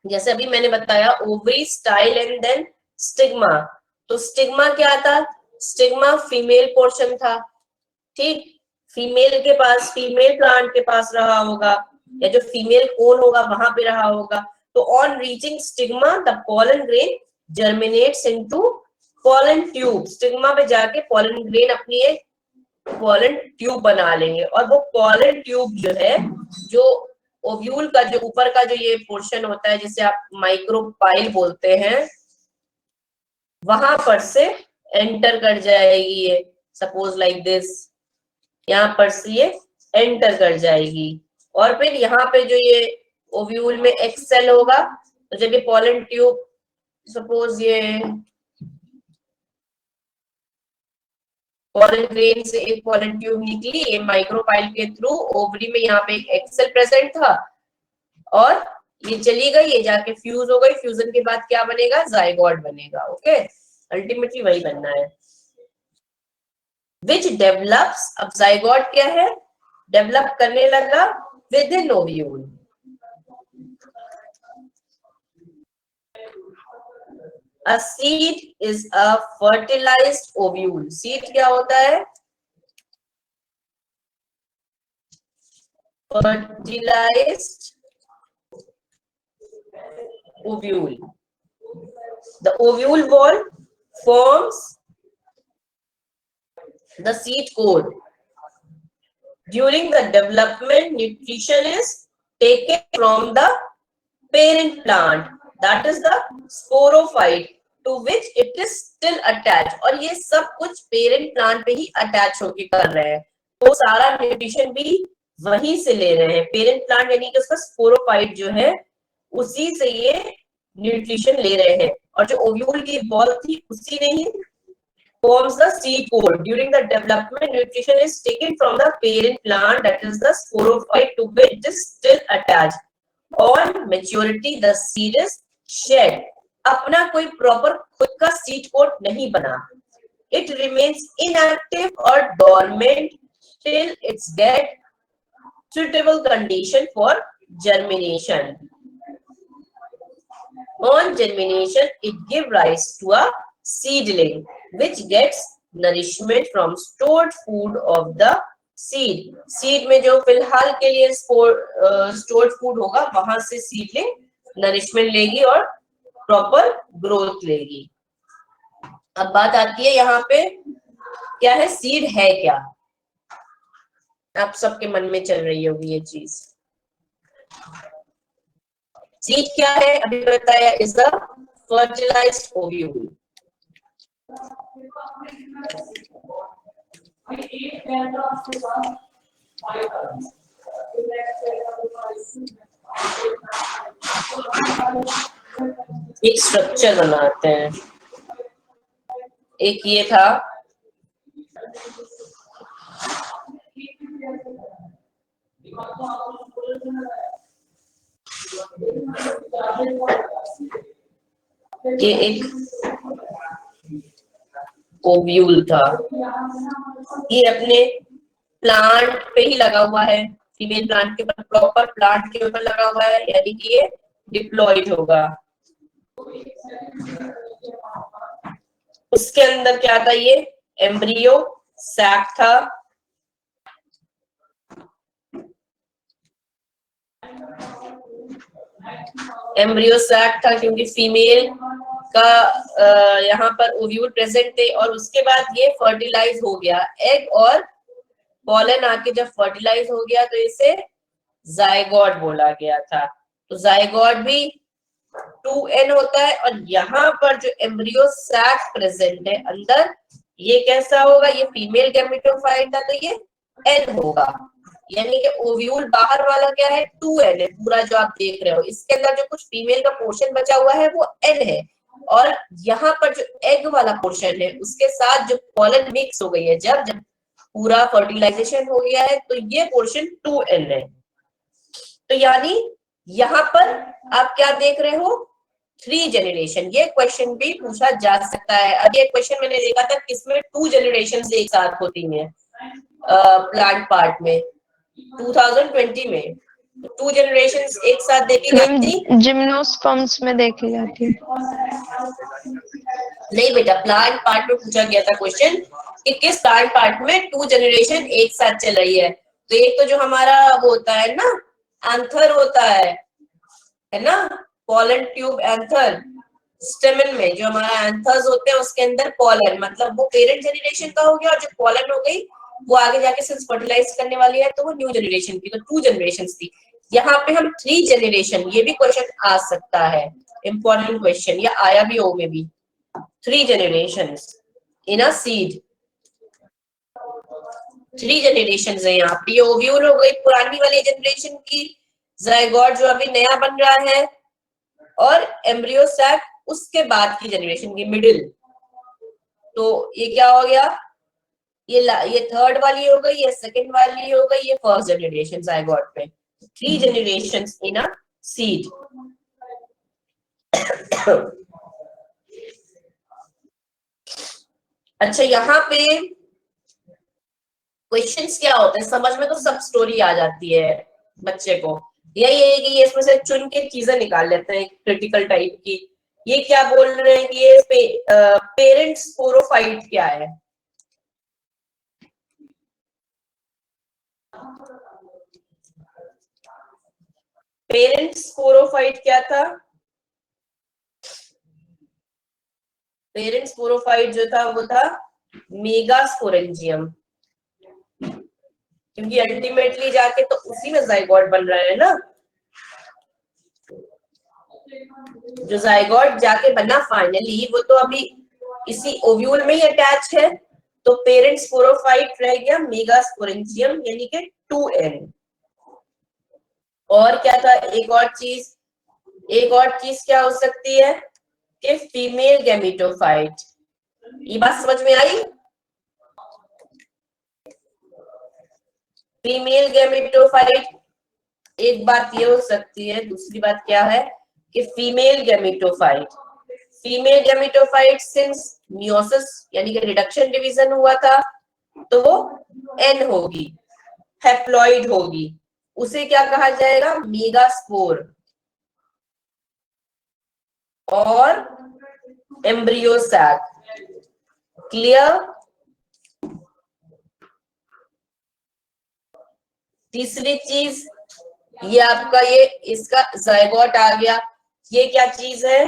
जैसे अभी मैंने बताया ovary, style and then stigma. तो स्टिग्मा क्या था, स्टिग्मा फीमेल पोर्शन था, ठीक, फीमेल के पास, फीमेल प्लांट के पास रहा होगा, या जो फीमेल कोन होगा वहां पे रहा होगा। तो on reaching stigma the pollen grain germinates into pollen tube. Stigma पे जाके पॉलन ग्रेन अपनी एक पॉलन ट्यूब बना लेंगे, और वो पॉलन ट्यूब जो है, जो ओव्यूल का जो ऊपर का जो ये पोर्शन होता है जिसे आप माइक्रोपाइल बोलते हैं, वहां पर से एंटर कर जाएगी ये, सपोज लाइक दिस, यहाँ पर से ये एंटर कर जाएगी। और फिर यहाँ पे जो ये ओव्यूल में एक सेल होगा, तो जब ये पॉलन ट्यूब, सपोज ये पॉलन ग्रेन से एक पॉलन ट्यूब निकली, ये माइक्रोपाइल के थ्रू ओवरी में यहाँ पे एक एक्सेल प्रेजेंट था, और ये चली गई, ये जाके फ्यूज हो गई, फ्यूजन के बाद क्या बनेगा, जाइगोट बनेगा। ओके, अल्टीमेटली वही बनना है। विच डेवलप्स, अब जाइगोट क्या है, डेवलप करने लगा with in ovule. A seed is a fertilized ovule. Seed क्या होता है, fertilized ovule. The ovule wall forms the seed coat. During the development, nutrition is taken from the parent plant, that is the sporophyte, to which it is still attached. और ये सब कुछ parent plant पे ही attach होके कर रहे हैं, तो सारा न्यूट्रिशन भी वहीं से ले रहे हैं। पेरेंट प्लांट यानी कि उसका स्पोरोफाइट जो है, उसी से ये न्यूट्रिशन ले रहे हैं। और जो ओव्यूल की बॉल थी, उसी ने ही forms the seed coat. During the development, nutrition is taken from the parent plant, that is the sporophyte, to which it is still attached. On maturity, the seed is shed. अपना कोई proper खुद का seed coat नहीं बना, it remains inactive or dormant till it's get suitable condition for germination. On germination, it gives rise to a seedling which gets nourishment from stored food of the seed. Seed में जो फिलहाल के लिए stored food होगा, वहां से seedling nourishment लेगी और प्रॉपर ग्रोथ लेगी। अब बात आती है यहाँ पे, क्या है सीड है क्या, आप सबके मन में चल रही होगी ये चीज। सीड क्या है, अभी बताया, इज द फर्टिलाइज्ड ओव्यूल। एक स्ट्रक्चर बनाते हैं, एक ये था, ये एक ओव्यूल था, ये अपने प्लांट पे ही लगा हुआ है, फीमेल प्लांट के ऊपर, प्रॉपर प्लांट के ऊपर लगा हुआ है, यानी कि ये डिप्लॉयड होगा। उसके अंदर क्या था, ये एम्ब्रियो सैक था, एम्ब्रियो सैक था क्योंकि फीमेल का यहाँ पर ओव्यूल प्रेजेंट थे, और उसके बाद ये फर्टिलाइज हो गया, एग और पॉलन आके जब फर्टिलाइज हो गया तो इसे जाइगोट बोला गया था। तो जाइगोट भी 2n होता है, और यहाँ पर जो एम्ब्रियो सैक प्रेजेंट है अंदर, ये कैसा होगा, ये फीमेल गैमेटोफाइट था, तो ये n होगा, यानी कि ओव्यूल बाहर वाला क्या है, 2n है पूरा जो आप देख रहे हो। इसके अंदर जो कुछ फीमेल का पोर्शन बचा हुआ है वो n है, और यहाँ पर जो एग वाला पोर्शन है उसके साथ जो पॉलन मिक्स हो गई है, जब पूरा फर्टिलाइजेशन हो गया है, तो ये पोर्शन 2n है। तो यानी यहाँ पर आप क्या देख रहे हो, 3 जनरेशन। ये क्वेश्चन भी पूछा जा सकता है। अब ये क्वेश्चन मैंने देखा था किसमें 2 जनरेशन एक साथ होती है प्लांट पार्ट में, 2020 में 2 जनरेशन एक साथ देखी गई थी। जिम्नोस्पर्म्स में देखी जाती है। नहीं बेटा, प्लांट पार्ट में पूछा गया था क्वेश्चन कि किस प्लांट पार्ट में 2 जनरेशन एक साथ चल रही है। तो एक तो जो हमारा वो होता है ना, एंथर होता है ना, पॉलन ट्यूब एंथर, स्टेमन में जो हमारा एंथर्स होते हैं उसके अंदर पॉलन, मतलब वो पेरेंट जनरेशन का हो गया, और जो पॉलन हो गई वो आगे जाके सेल्स फर्टिलाइज करने वाली है, तो वो न्यू जनरेशन की। तो 2 जनरेशन थी, यहाँ पे हम 3 जनरेशन, ये भी क्वेश्चन आ सकता है, इंपॉर्टेंट क्वेश्चन, या आया भी हो में भी 3 generation. In a seed. 3 generation है यहाँ पे। ये ओव्यूल हो गई पुरानी वाली जनरेशन की, जायगोट जो अभी नया बन रहा है, और एम्ब्रियो सैक उसके बाद की जनरेशन की मिडिल। तो ये क्या हो गया, ये थर्ड वाली हो गई, ये सेकंड वाली हो गई, ये फर्स्ट जनरेशन जायगोट पे। 3 जनरेशंस इन अ सीड। अच्छा, यहाँ पे क्वेश्चंस क्या होते हैं, समझ में तो सब स्टोरी आ जाती है बच्चे को। यही है कि ये इसमें से चुन के चीजें निकाल लेते हैं क्रिटिकल टाइप की। ये क्या बोल रहे हैं कि ये पेरेंट स्पोरोफाइट क्या है? पेरेंट स्पोरोफाइट क्या था? पेरेंट स्पोरोफाइट जो था वो था मेगास्पोरेंजियम, क्योंकि अल्टीमेटली जाके तो उसी में जाइगोट बन रहा है ना। जो जाइगोट जाके बना फाइनली वो तो अभी इसी ओव्यूल में ही अटैच है। तो पेरेंट स्पोरोफाइट रह गया मेगास्पोरेंजियम यानी कि 2n। और क्या था, एक और चीज क्या हो सकती है कि फीमेल गैमेटोफाइट। ये बात समझ में आई? फीमेल गैमेटोफाइट एक बात ये हो सकती है। दूसरी बात क्या है कि फीमेल गैमेटोफाइट सिंस मियोसिस यानी कि रिडक्शन डिवीजन हुआ था तो वो एन होगी, हैप्लॉइड होगी। उसे क्या कहा जाएगा, मेगास्पोर। और एम्ब्रियो सैक। क्लियर? तीसरी चीज ये आपका ये इसका जायगोट आ गया। ये क्या चीज है,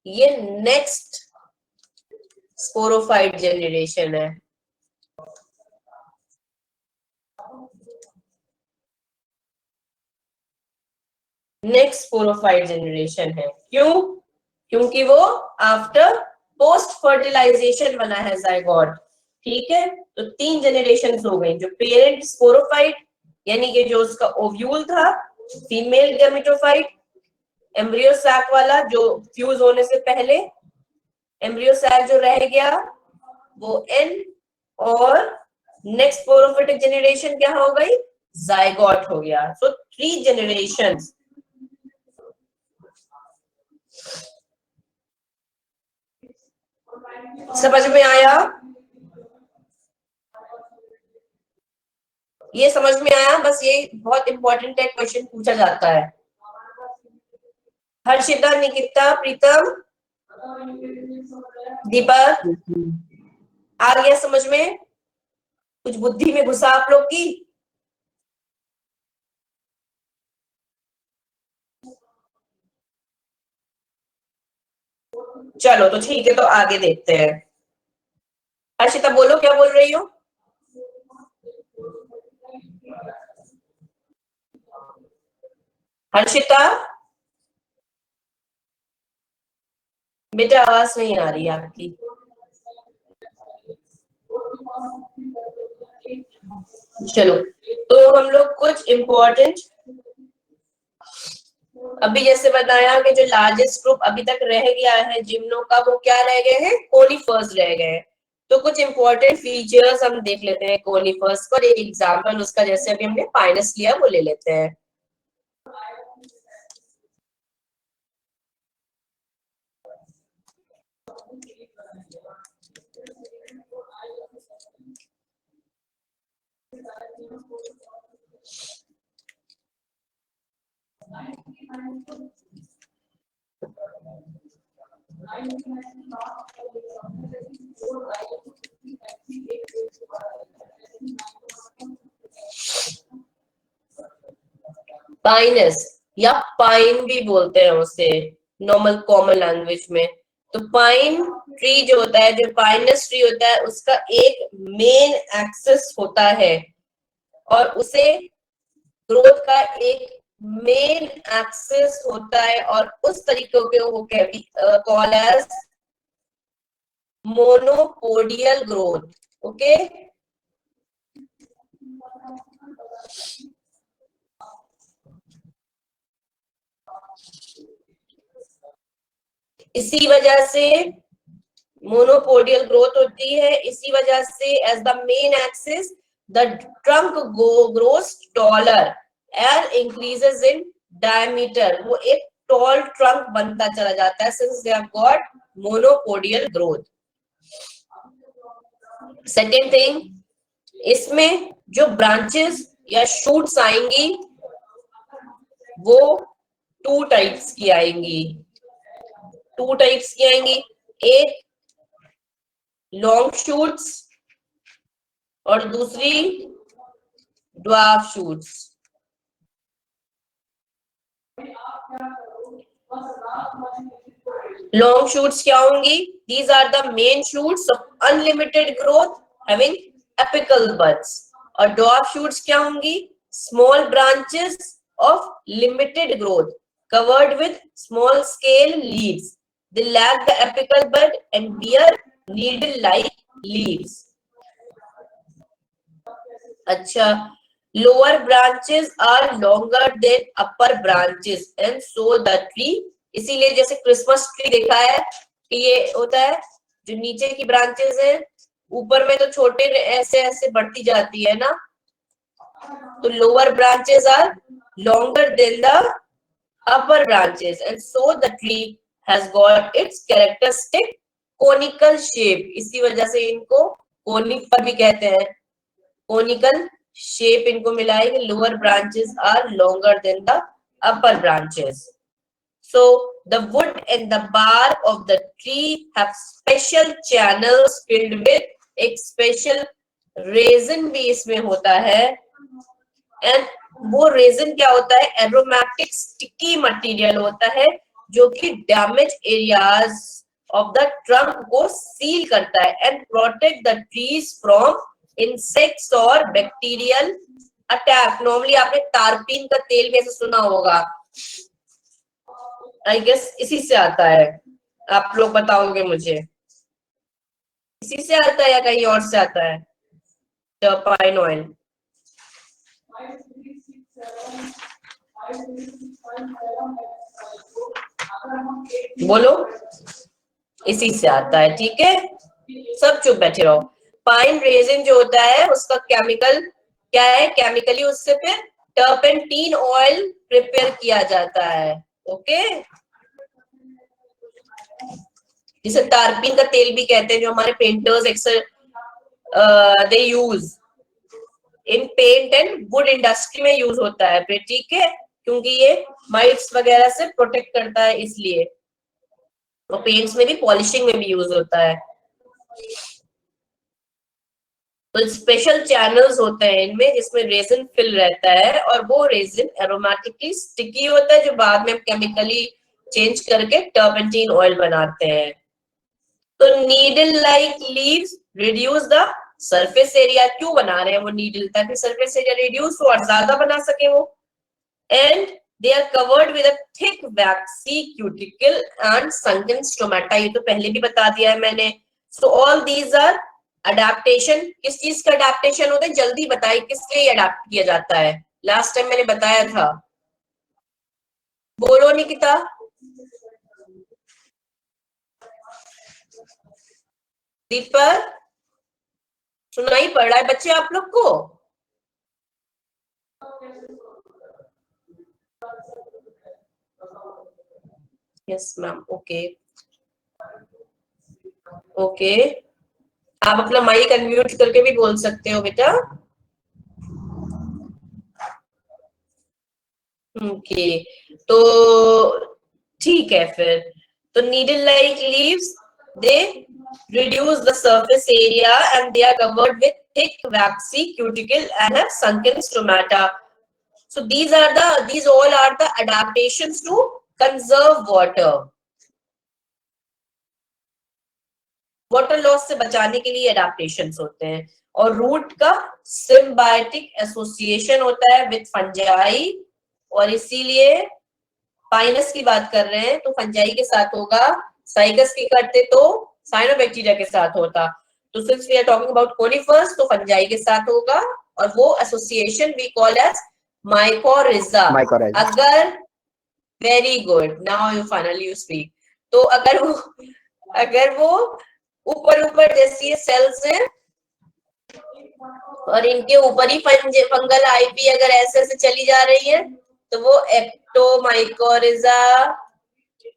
ये नेक्स्ट स्पोरोफाइट जनरेशन है। नेक्स्ट स्पोरोफाइट जनरेशन है। क्यों? क्योंकि वो आफ्टर पोस्ट फर्टिलाइजेशन बना है जायगोट। ठीक है, तो 3 जनरेशन हो गई। जो पेरेंट स्पोरोफाइट यानी कि जो उसका ओव्यूल था, फीमेल गैमेटोफाइट, एम्ब्रियो सैक वाला जो फ्यूज होने से पहले, एम्ब्रियो सैक जो रह गया वो एन, और नेक्स्ट स्पोरोफाइटिक जनरेशन क्या हो गई, जायगोट हो गया। सो 3 जनरेशंस। समझ में आया? ये समझ में आया? बस ये बहुत इंपॉर्टेंट है, क्वेश्चन पूछा जाता है। हर्षिता, निकिता, प्रीतम, दीपक, आ गया समझ में? कुछ बुद्धि में घुसा आप लोग की? चलो तो ठीक है, तो आगे देखते हैं। हर्षिता बोलो, क्या बोल रही हो? हर्षिता बेटा, आवाज नहीं आ रही आपकी। चलो, तो हम लोग कुछ इम्पोर्टेंट, अभी जैसे बताया कि जो लार्जेस्ट ग्रुप अभी तक रह गया है जिम्नो का, वो क्या रह गए हैं, कोनिफर्स रह गए हैं। तो कुछ इंपॉर्टेंट फीचर्स हम देख लेते हैं कोनिफर्स पर। एक एग्जांपल उसका जैसे अभी हमने पाइनस लिया वो ले लेते हैं। पाइनस या पाइन भी बोलते हैं उसे नॉर्मल कॉमन लैंग्वेज में। तो पाइन ट्री जो होता है, जो पाइनस ट्री होता है, उसका एक मेन एक्सिस होता है और उसे ग्रोथ का एक मेन एक्सिस होता है, और उस तरीके को वो call as monopodial growth. Okay, इसी वजह से मोनोपोडियल ग्रोथ होती है. इसी वजह से as the main axis the trunk grows taller and increases in diameter. वो एक टॉल ट्रंक बनता चला जाता है since they have got monopodial growth. Second thing, इसमें जो ब्रांचेस या शूट्स आएंगी वो टू टाइप्स की आएंगी. एक लॉन्ग शूट्स और दूसरी ड्वार्फ शूट्स. लॉन्ग शूट्स क्या होंगी? These are the main shoots of unlimited growth having apical buds. और ड्वार्फ शूट्स क्या होंगी? Small branches of limited growth covered with small scale leaves. They lack the apical bud and bear needle like leaves. अच्छा, lower branches are longer than upper branches and so the tree. इसीलिए जैसे Christmas tree देखा है कि ये होता है, जो नीचे की ब्रांचेस है ऊपर में तो छोटे ऐसे ऐसे बढ़ती जाती है ना, तो lower branches are longer than the upper branches and so the tree has got its characteristic conical shape. इसी वजह से इनको conifer भी कहते हैं. conical shape इनको मिला है कि lower branches are longer than the upper branches. So the wood and the bark of the tree have special channels filled with एक special resin भी इसमें होता है. and वो रेजिन क्या होता है? एरोमेटिक स्टिकी मटेरियल होता है जो कि damage areas of the trunk को सील करता है and protect the trees from insects और बैक्टीरियल अटैक. नॉर्मली आपने तारपीन का तेल भी ऐसे सुना होगा, आई गेस इसी से आता है. आप लोग बताओगे मुझे, इसी से आता है या कहीं और से आता है? टर्पाइन ऑयल बोलो, इसी से आता है. ठीक है, सब चुप बैठे रहो. पाइन रेजिन जो होता है उसका केमिकल क्या है? केमिकली उससे फिर टर्पेंटीन ऑयल प्रिपेयर किया जाता है. ओके, जिसे तारपीन का तेल भी कहते हैं, जो हमारे पेंटर्स अक्सर they use in paint and wood industry में यूज होता है फिर. ठीक है, क्योंकि ये माइट्स वगैरह से प्रोटेक्ट करता है इसलिए. और पेंट्स में भी, पॉलिशिंग में भी यूज होता है. तो स्पेशल चैनल्स होते हैं इनमें जिसमें रेजिन फिल रहता है और वो रेजिन एरोमेटिकली स्टिकी होता है जो बाद में हम केमिकली चेंज करके टर्पेंटीन ऑयल बनाते हैं. तो needle like leaves reduce the surface area. क्यों बना रहे हैं वो नीडल? ताकि सरफेस एरिया रिड्यूस हो और ज्यादा बना सके वो. And they are covered with a thick waxy cuticle and sunken stomata. ये तो पहले भी बता दिया है मैंने. So all these are adaptation. किस चीज का adaptation होता है? जल्दी बताइए, किस लिए अडेप्ट किया जाता है? लास्ट टाइम मैंने बताया था, बोलो निकिता. दीपक, सुनाई पड़ रहा है बच्चे आप लोग को? Yes ma'am. ओके ओके, आप अपना माइक अनम्यूट करके भी बोल सकते हो बेटा. ओके, तो ठीक है फिर. तो needle like leaves they reduce the surface area and they are covered with thick waxy cuticle and have sunken stomata. So these all are the adaptations to conserve water. Water loss से बचाने के लिए adaptations होते हैं. और root का symbiotic association होता है विद फंजाई, और इसीलिए पाइनस की बात कर रहे हैं तो फंजाई के साथ होगा. साइकस की करते तो साइनोबैक्टीरिया के साथ होता। तो since we are talking about conifers, तो फंजाई के साथ होगा, और वो association we call as mycorrhiza. Mycorrhiza. अगर very good, now you finally you speak. तो अगर वो ऊपर जैसी सेल्स है और इनके ऊपर ही फंगल आईपी अगर ऐसे चली जा रही है तो वो एक्टोमाइकोरिजा,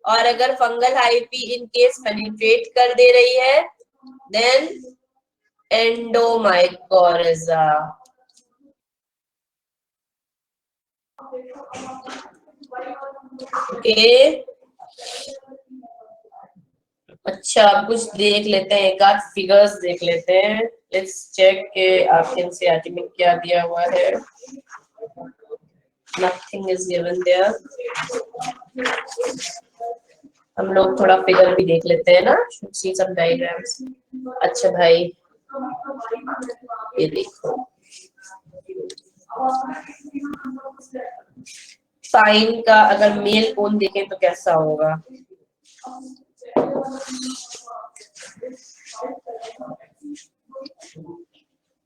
और अगर fungal IP in case penetrate कर दे रही है देन एंडोमाइकोरिजा। ओके, अच्छा कुछ देख लेते हैं, एक आध फिगर्स देख लेते हैं। लेट्स चेक के आपके एनसीईआरटी में क्या दिया हुआ है। Nothing is given there. हम लोग थोड़ा फिगर भी देख लेते हैं ना, शुड सी सम डायग्राम्स। अच्छा भाई, ये देखो साइन का अगर मेल कोन देखें तो कैसा होगा।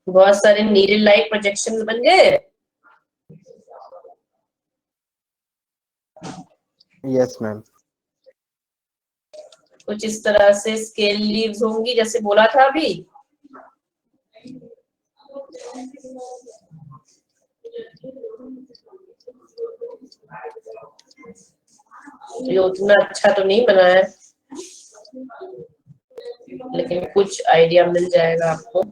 बहुत सारे नीडल लाइक प्रोजेक्शंस बन गए। Yes ma'am. कुछ इस तरह से स्केल लीव्स होंगी जैसे बोला था अभी। ये उतना अच्छा तो नहीं बना है, लेकिन कुछ आइडिया मिल जाएगा आपको।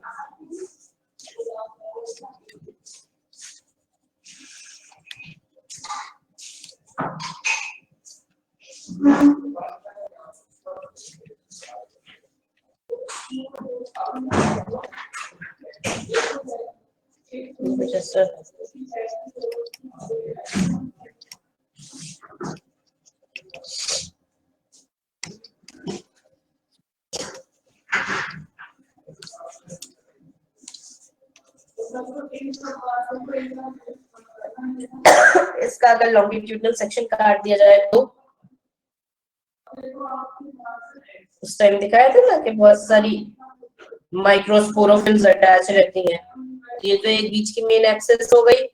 जैसा इसका अगर लॉन्गिट्यूडनल सेक्शन काट दिया जाए तो उस टाइम दिखाया था ना कि बहुत सारी माइक्रोस्पोरोफिल्स अटैच रहती हैं। ये तो एक बीच की मेन एक्सेस हो गई।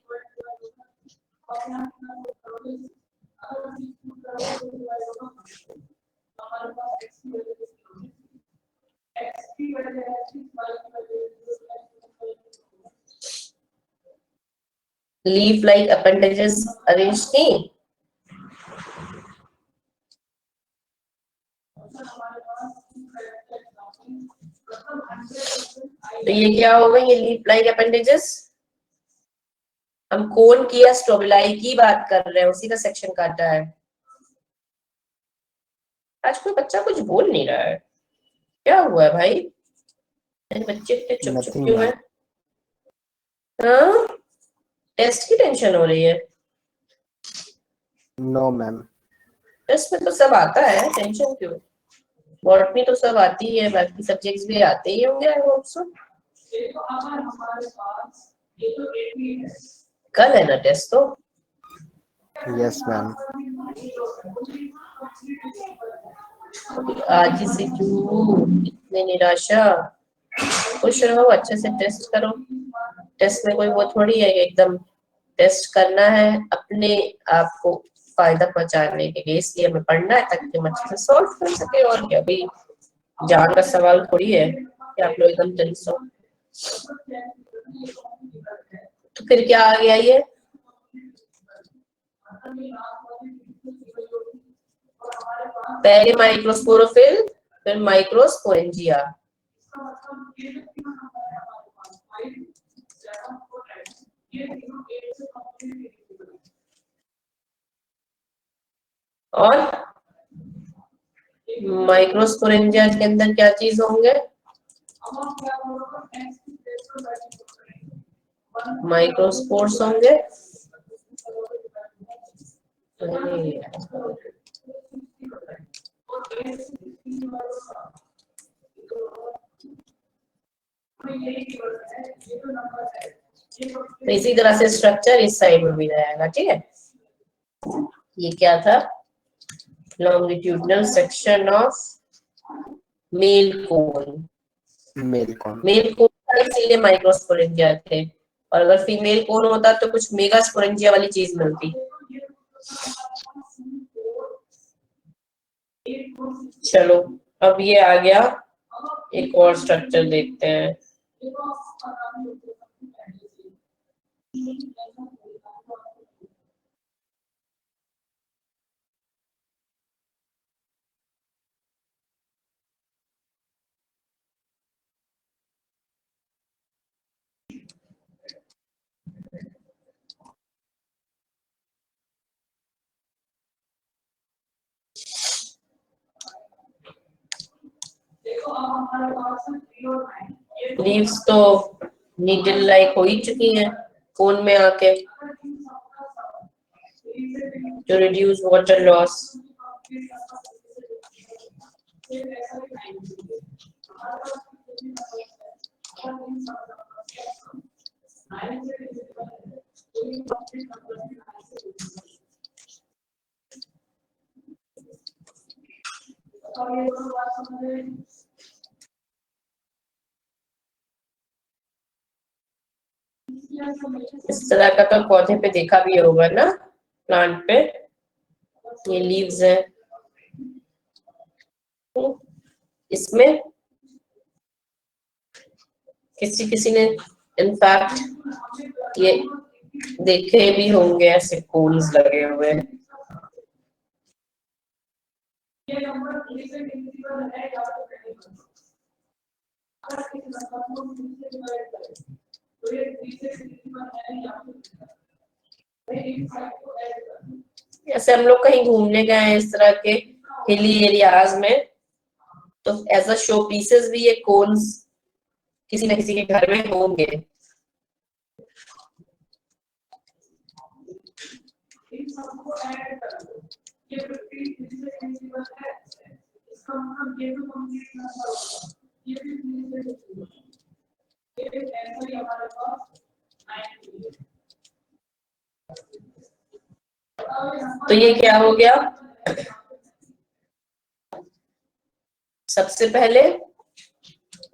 लीफ लाइक अपेंडेजेस अरेंज थी। तो ये क्या हो गई, ये लीफ लाइक अपेंडेजेस। हम कोन की या स्ट्रोबिलाई की बात कर रहे हैं, उसी का सेक्शन काटा है। आज कोई बच्चा कुछ बोल नहीं रहा है, क्या हुआ है भाई? बच्चे इतने चुप चुप Nothing, क्यों है? ma'am. हाँ, टेस्ट की टेंशन हो रही है? No ma'am. टेस्ट में तो सब आता है, टेंशन क्यों? बॉटनी तो सब आती है, बाकी सब्जेक्ट्स भी आते ही होंगे आई होप सो। कल है ना टेस्ट तो? Yes ma'am. आज ही से क्यों इतनी निराशा? खुश रहो, अच्छे से टेस्ट करो। टेस्ट में कोई वो थोड़ी है कि एकदम टेस्ट करना है अपने आप को फायदा पहुंचाने के लिए, इसलिए हमें पढ़ना है ताकि हम अच्छे से सॉल्व कर सके। और क्या, भी जान का सवाल थोड़ी है कि आप लोग एकदम टेंस हो। तो फिर क्या आ गया ये? पहले माइक्रोस्पोरोफिल, फिर माइक्रोस्पोरेंजिया। और माइक्रोस्पोरेंजिया के अंदर क्या चीज होंगे? माइक्रोस्पोर्स होंगे। तो इसी तरह से स्ट्रक्चर इस साइड में भी रहेगा, ठीक है। ये क्या था? Longitudinal section of male cone, male cone? Male cone था इसीलिए माइक्रोस्पोरेंजिया थे, और अगर फीमेल कोन होता तो कुछ मेगास्पोरेंजिया वाली चीज मिलती। चलो अब ये आ गया, एक और स्ट्रक्चर देखते हैं। लीव्स तो नीडल लाइक हो ही चुकी हैं कोन में आके, to reduce water loss. इस तरह का तो पौधे पे देखा भी होगा ना, प्लांट पे ये लीव्स है, इसमें किसी किसी ने इनफैक्ट ये देखे भी होंगे ऐसे कोन्स लगे हुए। जैसे हम लोग कहीं घूमने गए हैं इस तरह के हिली एरियाज में, तो एज अ शो पीसेस भी ये कोन्स किसी न किसी के घर में होंगे। तो ये क्या हो गया, सबसे पहले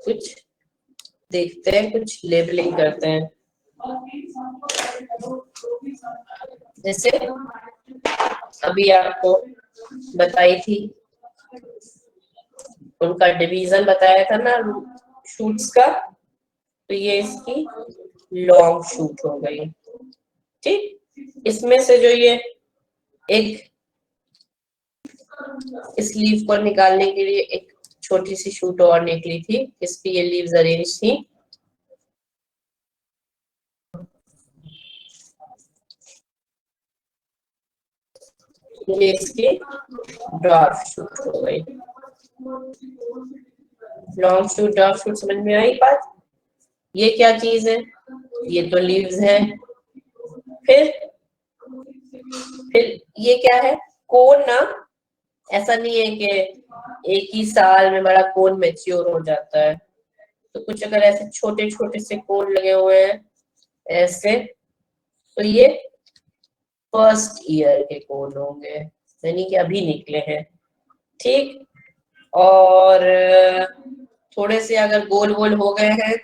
कुछ देखते हैं, कुछ लेबलिंग करते हैं। जैसे अभी आपको बताई थी, उनका डिवीजन बताया था ना शूट्स का, तो ये इसकी लॉन्ग शूट हो गई। ठीक, इसमें से जो ये एक इस लीव को निकालने के लिए एक छोटी सी शूट और निकली थी, इस पे ये लीव्स अरेंज थी। ये इसकी ड्वार्फ शूट हो गई। लॉन्ग शूट ड्वार्फ शूट समझ में आई बात? ये क्या चीज है, ये तो लीव्स है। फिर ये क्या है, कोन ना, ऐसा नहीं है कि एक ही साल में बड़ा कोन मैच्योर हो जाता है, तो कुछ अगर ऐसे छोटे छोटे से कोन लगे हुए हैं ऐसे, तो ये फर्स्ट ईयर के कोन होंगे, यानी कि अभी निकले हैं। ठीक, और थोड़े से अगर गोल गोल हो गए हैं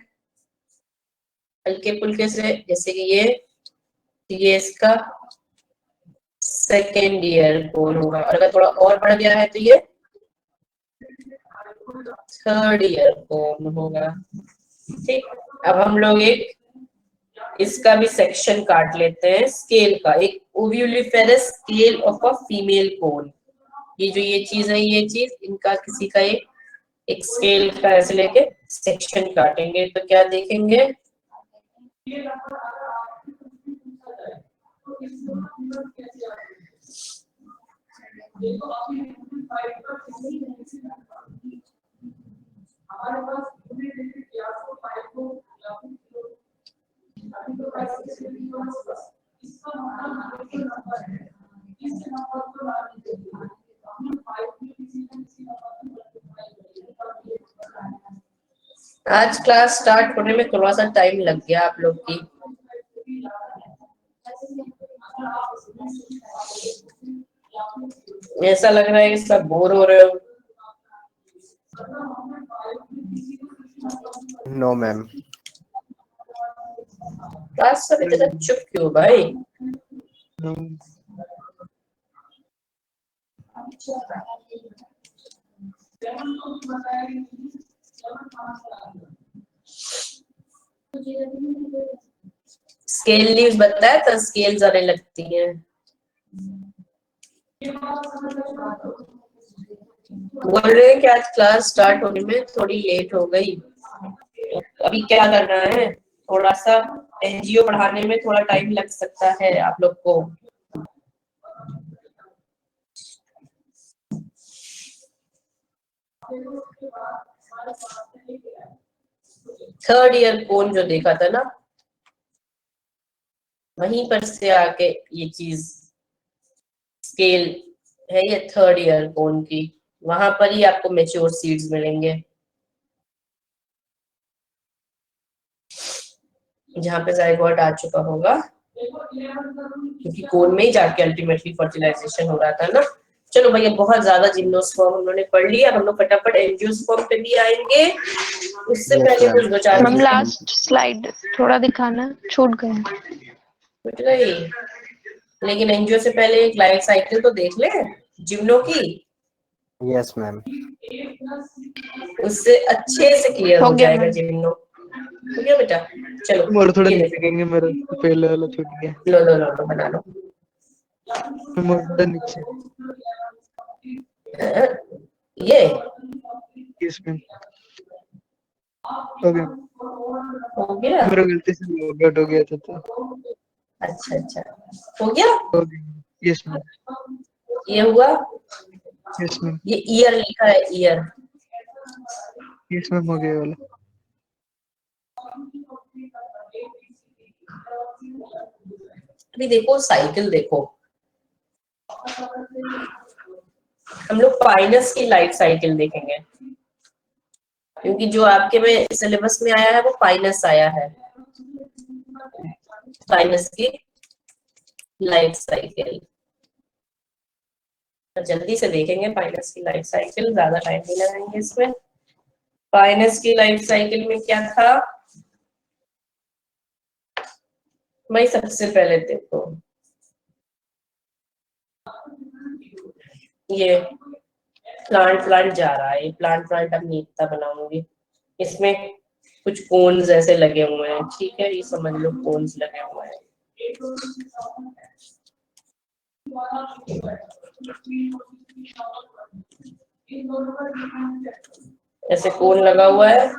हल्के फुल्के से, जैसे कि ये इसका सेकेंड ईयर कोन होगा, और अगर थोड़ा और बढ़ गया है तो ये थर्ड ईयर कोन होगा। ठीक, अब हम लोग एक इसका भी सेक्शन काट लेते हैं, स्केल का, एक ovuliferous scale of a female cone. ये जो ये चीज है, ये चीज इनका किसी का एक स्केल का ऐसे लेके सेक्शन काटेंगे, तो क्या देखेंगे, आज क्लास स्टार्ट होने में थोड़ा सा टाइम लग गया आप लोग की। ऐसा लग रहा है कि सब बोर हो रहे हो। No ma'am. क्लास सब इतना चुप क्यों भाई? No. स्केल लीव्स बताया था, स्केल्स आने लगती हैं। बोल रहे हैं कि आज क्लास स्टार्ट होने में थोड़ी लेट हो गई। अभी क्या करना है, थोड़ा सा एनजीओ पढ़ाने में थोड़ा टाइम लग सकता है आप लोग को। थर्ड ईयर कौन जो देखा था ना, वहीं पर से आके ये चीज स्केल है, ये थर्ड ईयर कौन की, वहां पर ही आपको मेच्योर सीड्स मिलेंगे, जहां पे जाइगोट आ चुका होगा, क्योंकि कोन में ही जाके अल्टीमेटली फर्टिलाइजेशन हो रहा था ना। चलो भैया, बहुत ज्यादा जिम्नोस्पर्म उन्होंने पढ़ लिया, हम लोग फटाफट एंजियोस्पर्म पे भी आएंगे। उससे Yes, पहले ma'am. कुछ दो चार मैम चीजें लास्ट स्लाइड थोड़ा दिखाना, छूट गया। छूट गई, लेकिन एंजियो से पहले एक लाइफ साइकिल तो देख ले जिम्नो की, Yes, ma'am. उससे अच्छे से क्लियर हो हो गया जाएगा मैम। जिम्नो। ठीक है बेटा, चलो और थोड़ा ये नीचे देखो, करेंगे, मेरा पहले वाला छूट गया। लो लो लो लो बना लो। मैम और थोड़ा नीचे। ये यस मैम। हो गया। हो गया, मेरा गलती से लॉग आउट हो गया था तो। अच्छा अच्छा हो गया। हो गया। Yes ma'am. ये हुआ, यस मैम। ये ईयर लिखा है, ईयर। यस मैम हो गया वाला। अभी देखो साइकिल देखो, हम लोग पाइनस की लाइफ साइकिल देखेंगे, क्योंकि जो आपके में सिलेबस में आया है वो पाइनस आया है। पाइनस की लाइफ साइकिल जल्दी से देखेंगे, पाइनस की लाइफ साइकिल, ज्यादा टाइम नहीं लगाएंगे इसमें। पाइनस की लाइफ साइकिल में क्या था भाई, सबसे पहले देखो ये प्लांट जा रहा है, ये प्लांट अब नहीं इतना बनाऊंगी, इसमें कुछ कोन्स ऐसे लगे हुए हैं, ठीक है, ये समझ लो कोन्स लगे हुए हैं। ऐसे कोन लगा हुआ है,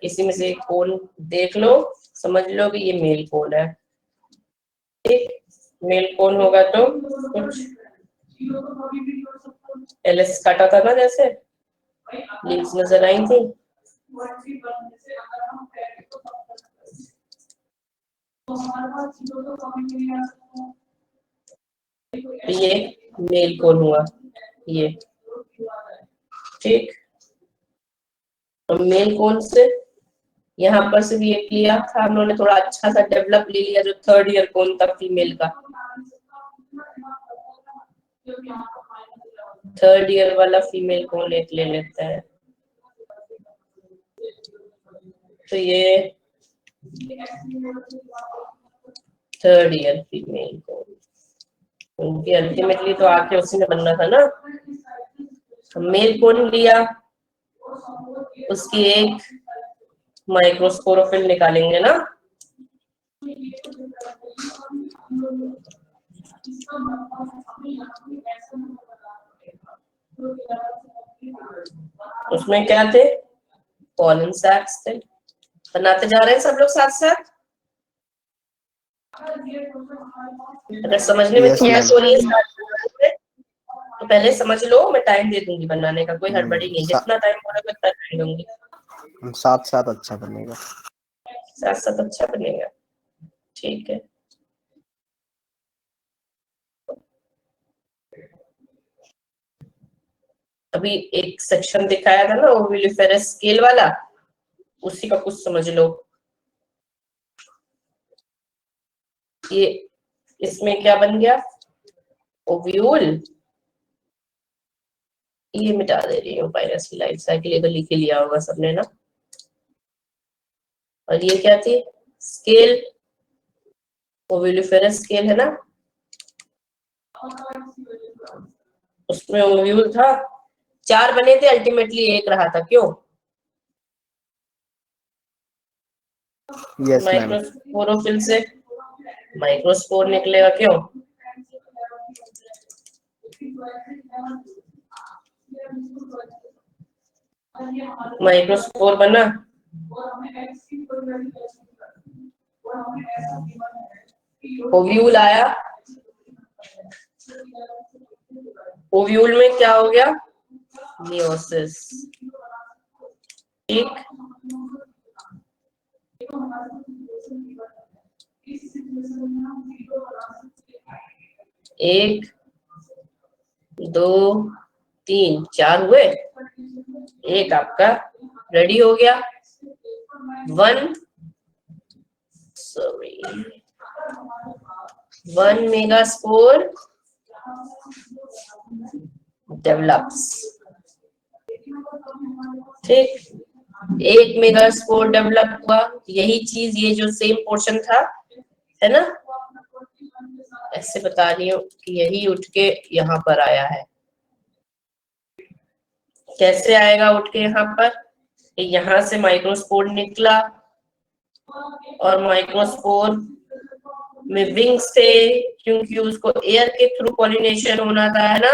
इसी में से एक कोन देख लो, समझ लो कि ये मेल कोन है। ठीक, मेल कोन होगा तो कुछ एलएस काटा था ना, जैसे लीव्स नजर आई थी। ये मेल कोन हुआ, ये ठीक। तो मेल कोन से यहाँ पर से भी एक लिया था हम लोगों ने, थोड़ा अच्छा सा डेवलप ले लिया, जो थर्ड ईयर कोन था फीमेल का, थर्ड ईयर वाला फीमेल कोन एक ले लेता है। तो ये थर्ड ईयर फीमेल कोन, उनकी अल्टीमेटली तो आके उसी में बनना था ना। मेल कोन लिया, उसकी एक माइक्रोस्पोरोफिल निकालेंगे ना, उसमें क्या थे, पॉलन सैक्स थे। बनाते जा रहे हैं सब लोग साथ साथ, अगर समझने में Yes, दिक्कत ma'am. हो रही है तो पहले समझ लो, मैं टाइम दे दूंगी बनाने का, कोई हड़बड़ी नहीं, जितना टाइम हो रहा है उतना टाइम दूंगी। साथ साथ अच्छा बनेगा। साथ साथ अच्छा बनेगा, ठीक है। अभी एक सेक्शन दिखाया था ना ओविलिफेरस स्केल वाला, उसी का कुछ समझ लो। ये इसमें क्या बन गया, ओव्यूल, ये मिटा दे रही हूँ, पाइरस की लाइफ साइकिल, ये तो लिख ही लिया होगा सबने ना। और ये क्या थी? स्केल, ओव्यूलिफेरस स्केल है ना, उसमें ओव्यूल था, 4 बने थे, अल्टीमेटली 1 रहा था, क्यों? Yes, ma'am. माइक्रोस्पोरोफिल से माइक्रोस्पोर निकलेगा, क्यों? माइक्रोस्पोर बना, ओव्यूल आया, ओव्यूल में क्या हो गया? मियोसिस, ठीक। एक, 2, 3, 4 हुए, एक आपका रेडी हो गया। 1 मेगास्पोर डेवलप्स, ठीक। 1 मेगास्पोर डेवलप हुआ, यही चीज, ये जो सेम पोर्शन था, है ना, ऐसे बता रही हूँ कि यही उठ के यहाँ पर आया है। कैसे आएगा उठ के यहाँ पर? यहाँ से माइक्रोस्पोर निकला और माइक्रोस्पोर में विंग्स थे, क्योंकि उसको एयर के थ्रू पॉलिनेशन होना था, है ना।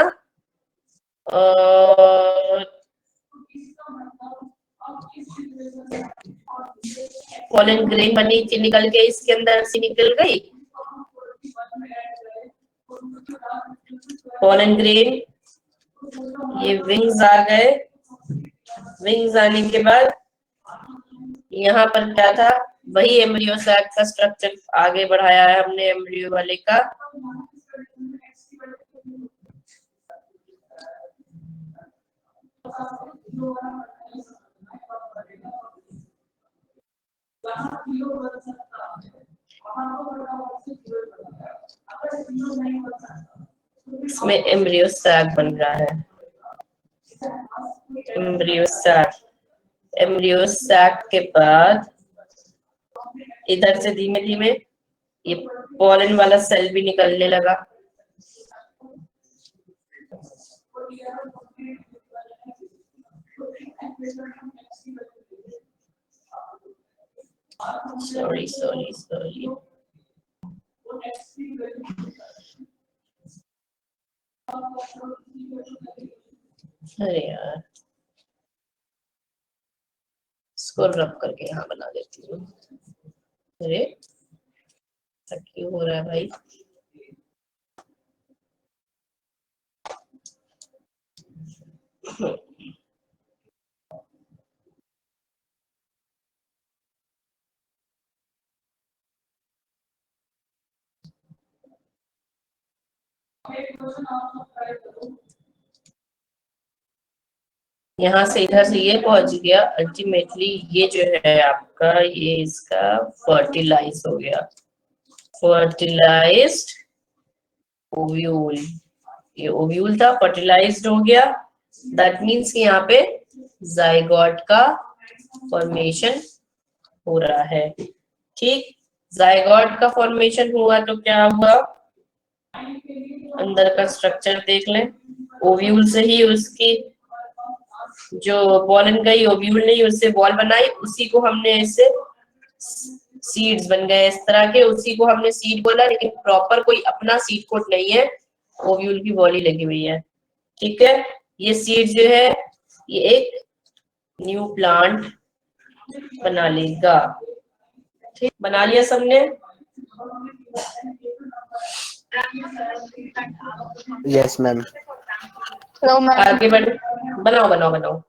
पॉलन ग्रेन बनी थी, निकल के इसके अंदर से निकल गई पॉलन ग्रेन, ये विंग्स आ गए, विंग्स आने के बाद यहाँ पर क्या था? वही एम्ब्रियो सैक का स्ट्रक्चर आगे बढ़ाया है हमने एम्ब्रियो वाले का। इसमें एम्ब्रियो सैक बन रहा है, एम्ब्रियो सैक, एम्ब्रियो सैक के बाद इधर से धीमे धीमे ये पॉलन वाला सेल भी निकलने लगा। सॉरी अरे यार, इसको रब करके यहाँ बना देती हूँ। अरे ऐसा क्यों हो रहा है भाई? यहाँ से इधर से ये पहुंच गया, अल्टीमेटली ये जो है आपका, ये इसका फर्टिलाइज हो गया, फर्टिलाइज्ड ओव्यूल, ये ओव्यूल था, फर्टिलाइज्ड हो गया। दैट मीन्स कि यहाँ पे जाइगोट का फॉर्मेशन हो रहा है, ठीक। जाइगोट का फॉर्मेशन हुआ तो क्या हुआ? अंदर का स्ट्रक्चर देख लें, ओव्यूल से ही उसकी जो पॉलन गई, ओव्यूल ने उससे बॉल बनाई, उसी को हमने ऐसे सीड्स बन गए इस तरह के, उसी को हमने सीड बोला, लेकिन प्रॉपर कोई अपना सीड कोट नहीं है, ओव्यूल की बॉली लगी हुई है, ठीक है। ये सीड जो है ये एक न्यू प्लांट बना लेगा, ठीक। बना लिया सबने? Yes, ma'am. No ma'am. आगे बढ़, बनाओ बनाओ बनाओ।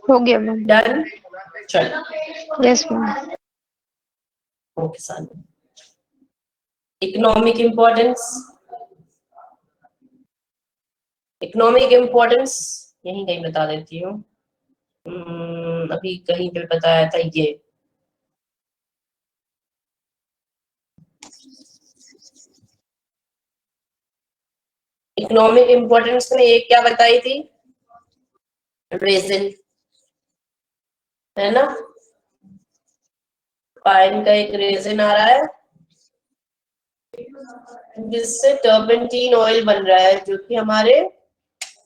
हो गया मैम। डन, चलो। Yes ma'am. किसान। इकोनॉमिक इंपॉर्टेंस, इकोनॉमिक इंपॉर्टेंस यही कहीं बता देती हूँ। अभी कहीं पे बताया था ये, इकोनॉमिक इंपॉर्टेंस में एक क्या बताई थी, रेजिन, है ना, पाइन का एक रेजिन आ रहा है जिससे टर्पेंटीन ऑयल बन रहा है, जो कि हमारे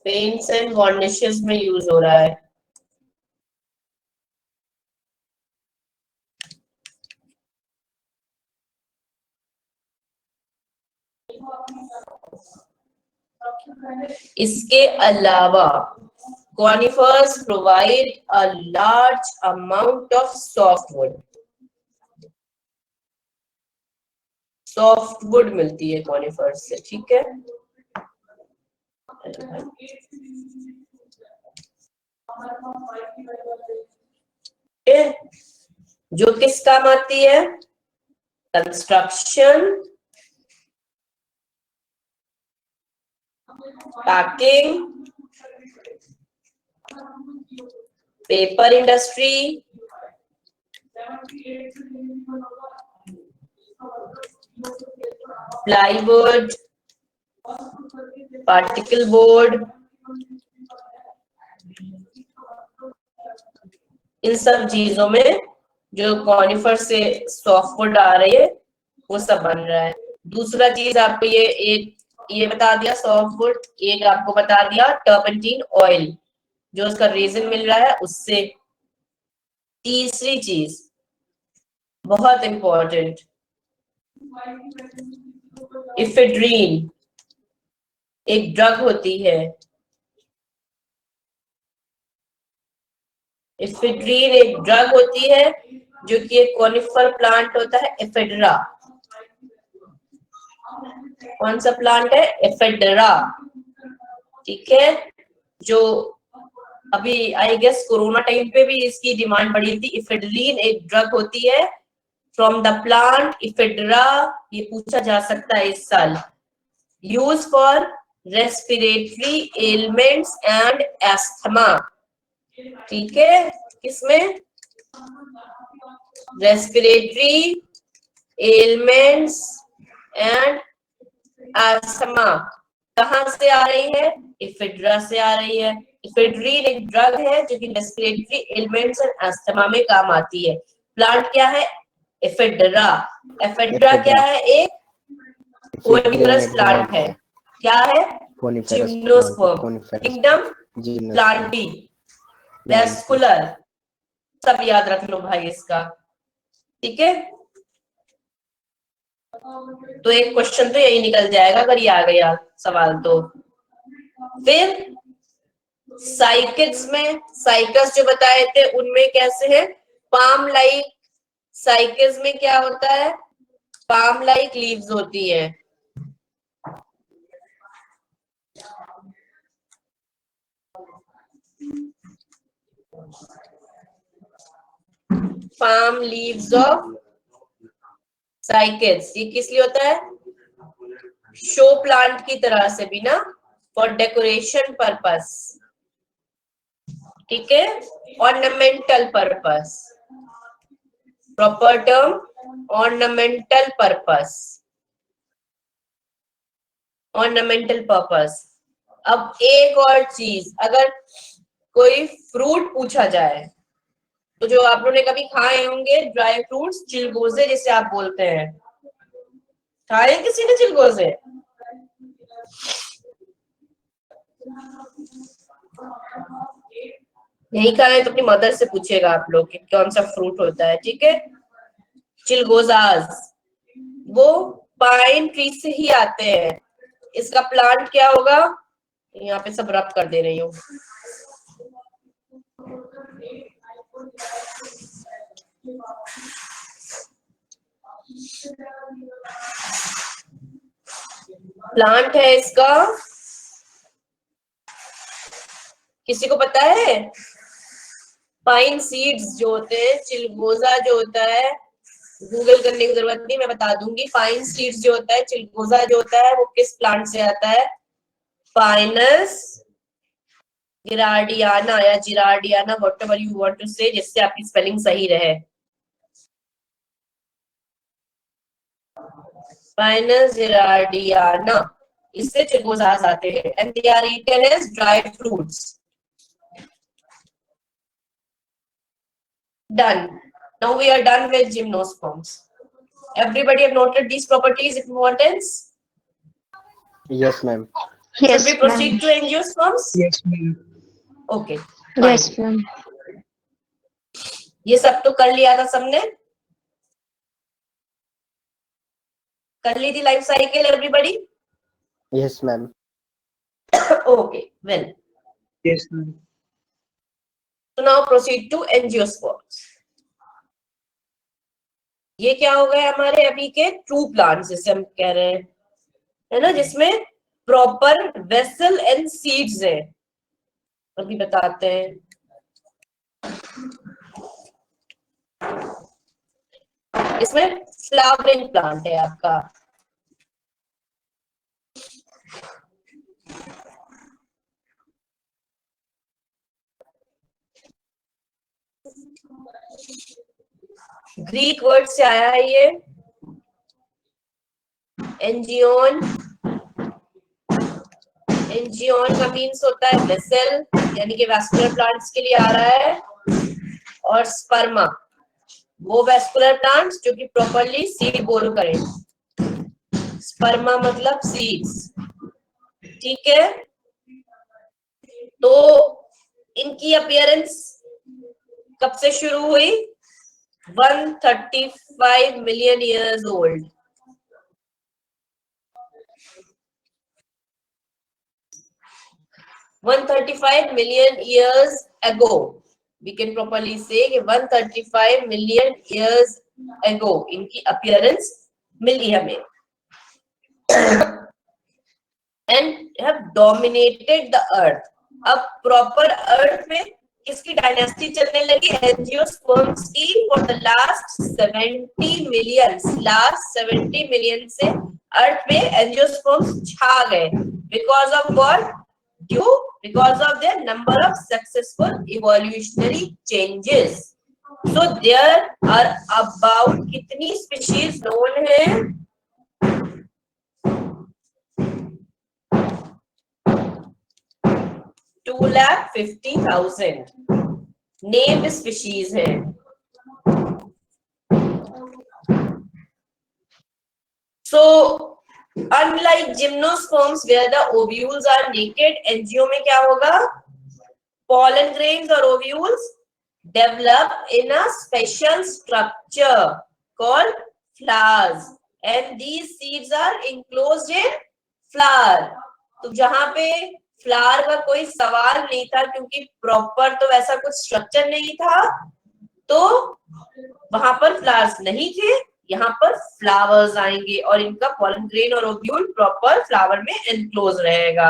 पेंट्स एंड वार्निशेस में यूज हो रहा है। इसके अलावा conifers provide a large amount of softwood, softwood मिलती है कॉनिफर्स से, ठीक है। जो किस काम आती है, construction, packing, paper industry, plywood, particle board, इन सब चीजों में जो कॉनिफर से सॉफ्टवुड आ रही है वो सब बन रहा है। दूसरा चीज आपको ये बता दिया सॉफ्टवुड, एक आपको बता दिया टर्पेंटीन ऑयल जो उसका रीजन मिल रहा है उससे। तीसरी चीज बहुत इंपॉर्टेंट, इफेड्रीन एक ड्रग होती है, इफेड्रीन एक ड्रग होती है जो कि एक कॉनिफर प्लांट होता है, एफेड्रा। कौन सा प्लांट है, एफेड्रा, ठीक है। जो अभी आई गेस कोरोना टाइम पे भी इसकी डिमांड बढ़ी थी। इफेड्रीन एक ड्रग होती है फ्रॉम द प्लांट इफेड्रा, ये पूछा जा सकता है इस साल। Use for respiratory elements and asthma, ठीक है। किसमें, रेस्पिरेटरी एलिमेंट्स एंड एस्थमा। कहां से आ रही है, इफेड्रा से आ रही है। इफेड्रीन एक ड्रग है जो कि रेस्पिरेटरी एलिमेंट्स एंड एस्थमा में काम आती है। प्लांट क्या है, एफेड्रा। एफेड्रा क्या है, एक कोनिफरस प्लांट है। क्या है, जिम्नोस्पर्म, किंगडम प्लांटी, वेस्कुलर, सब याद रख लो भाई इसका, ठीक है। तो एक क्वेश्चन तो यही निकल जाएगा अगर ये आ गया सवाल तो। फिर साइकिड्स में, साइकस जो बताए थे उनमें कैसे है, पाम लाइक, साइकिस में क्या होता है, पाम लाइक लीव्स होती है। पाम लीव्स ऑफ साइकिड्स, ये किस लिए होता है, शो प्लांट की तरह से भी ना, फॉर डेकोरेशन पर्पस, ठीक है, ornamental purpose, proper term ornamental purpose, ornamental purpose. अब एक और चीज, अगर कोई फ्रूट पूछा जाए तो जो आप लोगों ने कभी खाए होंगे ड्राई फ्रूट्स, चिलगोजे जिसे आप बोलते हैं, खाए किसी ने चिलगोजे, यही खाए तो अपनी मदर से पूछेगा आप लोग कि कौन सा फ्रूट होता है, ठीक है। चिलगोजाज वो पाइन ट्री से ही आते हैं। इसका प्लांट क्या होगा, यहाँ पे सब रब कर दे रही हूँ, प्लांट है इसका, किसी को पता है, पाइन सीड्स जो होते हैं, चिलगोजा जो होता है गूगल करने की जरूरत नहीं, मैं बता दूंगी। फाइन सीड्स जो होता है, चिलगोजा जो होता है, वो किस प्लांट से आता है? फाइनस गिरार्डियाना या जिरार्डियाना, व्हाटएवर यू वांट टू से, जिससे आपकी स्पेलिंग सही रहे। फाइनस गिरार्डियाना, इससे चिलगोजास आते हैं। And they are eaten as dried fruits. Done. Now we are done with gymnosperms. Everybody have noted these properties importance. Yes, ma'am. Should Yes, we ma'am. proceed to angiosperms? Yes, ma'am. Okay. Fine. Yes, ma'am. ये सब तो कर लिया था सबने, कर ली थी life cycle everybody? Yes, ma'am. Okay, well. Yes, ma'am. So now proceed to angiosperms. ये क्या हो गए हमारे अभी के ट्रू प्लांट्स, जिसे हम कह रहे हैं, है ना, जिसमें प्रॉपर वेसल एंड सीड्स है। अभी बताते हैं। इसमें फ्लावरिंग प्लांट है आपका। ग्रीक वर्ड से आया है ये, एंजियोन। एंजियोन का मीन्स होता है वेसल, यानी कि वैस्कुलर प्लांट्स के लिए आ रहा है। और स्पर्मा, वो वैस्कुलर प्लांट्स जो कि प्रॉपरली सीड बोरो करें। स्पर्मा मतलब सीड्स, ठीक है। तो इनकी अपीयरेंस कब से शुरू हुई? 135 million years old. 135 million years ago, we can properly say कि 135 million years ago इनकी appearance मिली हमें, and have dominated the earth. अब proper earth में किसकी डायनेस्टी चलने लगी? एंजियोस्पर्म्स की। for the last 70 million, last 70 million से अर्थ में एंजियोस्पर्म्स छा गए। because of what? Because of their number of successful evolutionary changes. So there are about कितनी species known है? 2,50,000 named species है। So unlike gymnosperms where the ovules are naked, angio में क्या होगा? pollen grains or ovules develop in a special structure called flowers, and these seeds are enclosed in flower. तो जहां पे flower का कोई सवाल नहीं था, क्योंकि प्रॉपर तो वैसा कुछ स्ट्रक्चर नहीं था, तो वहां पर फ्लावर्स नहीं थे। यहाँ पर फ्लावर्स आएंगे और इनका पॉलन ग्रेन और ओव्यूल प्रॉपर फ्लावर में एनक्लोज रहेगा।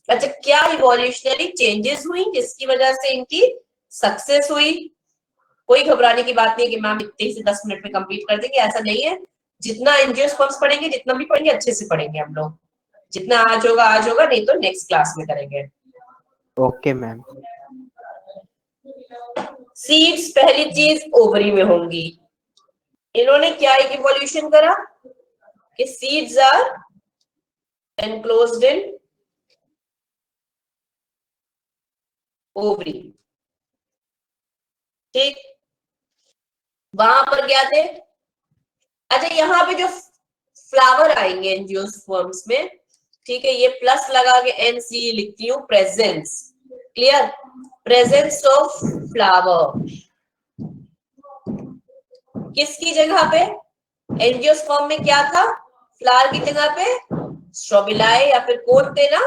अच्छा, क्या इवोल्यूशनरी चेंजेस हुई जिसकी वजह से इनकी सक्सेस हुई? कोई घबराने की बात नहीं है कि मैम इतने से 10 मिनट में कंप्लीट कर देंगे, ऐसा नहीं है। जितना एंजियोस्पर्म्स पढ़ेंगे, जितना भी पढ़ेंगे, अच्छे से पढ़ेंगे हम लोग। जितना आज होगा, नहीं तो नेक्स्ट क्लास में करेंगे। Okay, ma'am. सीड्स पहली चीज ओवरी में होंगी। इन्होंने क्या एक इवोल्यूशन करा कि seeds are enclosed in ovary, ठीक। वहां पर क्या थे? अच्छा, यहाँ पे जो फ्लावर आएंगे एंजियोस्पर्म्स में, ठीक है, ये प्लस लगा के एनसी लिखती हूँ, presence. Clear? Presence of flower किसकी जगह पे? एंजियोस्पर्म में क्या था? फ्लावर की जगह पे स्ट्रोबिलाई या फिर कोन थे ना,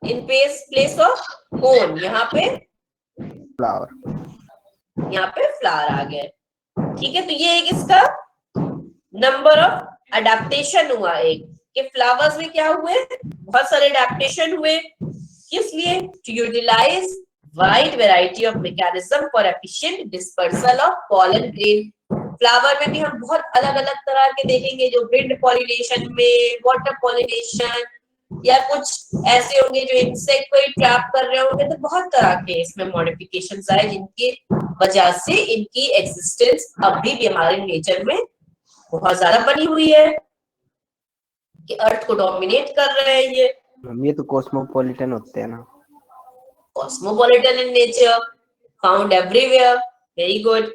इन प्लेस ऑफ कोन यहाँ पे Flower. यहाँ पे फ्लावर आ गए, ठीक है। तो ये एक इसका नंबर ऑफ अडेप्टेशन हुआ, एक कि फ्लावर्स में क्या हुए? बहुत सारे अडेप्टेशन हुए। किस लिए? To utilize wide variety of mechanism for efficient dispersal of pollen grain flower में भी हम बहुत अलग अलग तरह के देखेंगे, जो विंड पॉलिनेशन में, वाटर पॉलिनेशन, या कुछ ऐसे होंगे जो इंसेक्ट को ट्रैप कर रहे होंगे। तो बहुत तरह के इसमें मॉडिफिकेशंस आए जिनकी वजह से इनकी एग्जिस्टेंस अभी भी हमारे नेचर में बहुत ज्यादा बनी हुई है कि अर्थ को डोमिनेट कर रहे हैं ये तो कॉस्मोपॉलिटन होते हैं ना। Cosmopolitan in nature, found everywhere. Very good.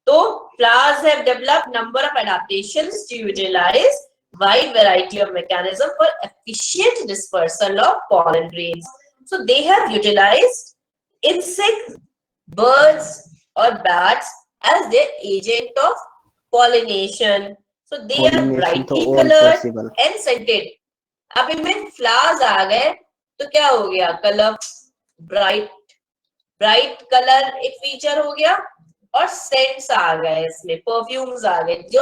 तो flowers have developed number of adaptations to utilize wide variety of mechanism for efficient dispersal of pollen grains. So they have utilized insects, birds or bats as their agent of pollination. So they are Pollination तो brightly all colored possible. and scented. अब इनमें flowers आ गए तो क्या हो गया, colour bright colour एक feature हो गया, और सेंट्स आ गए, इसमें परफ्यूम्स आ गए जो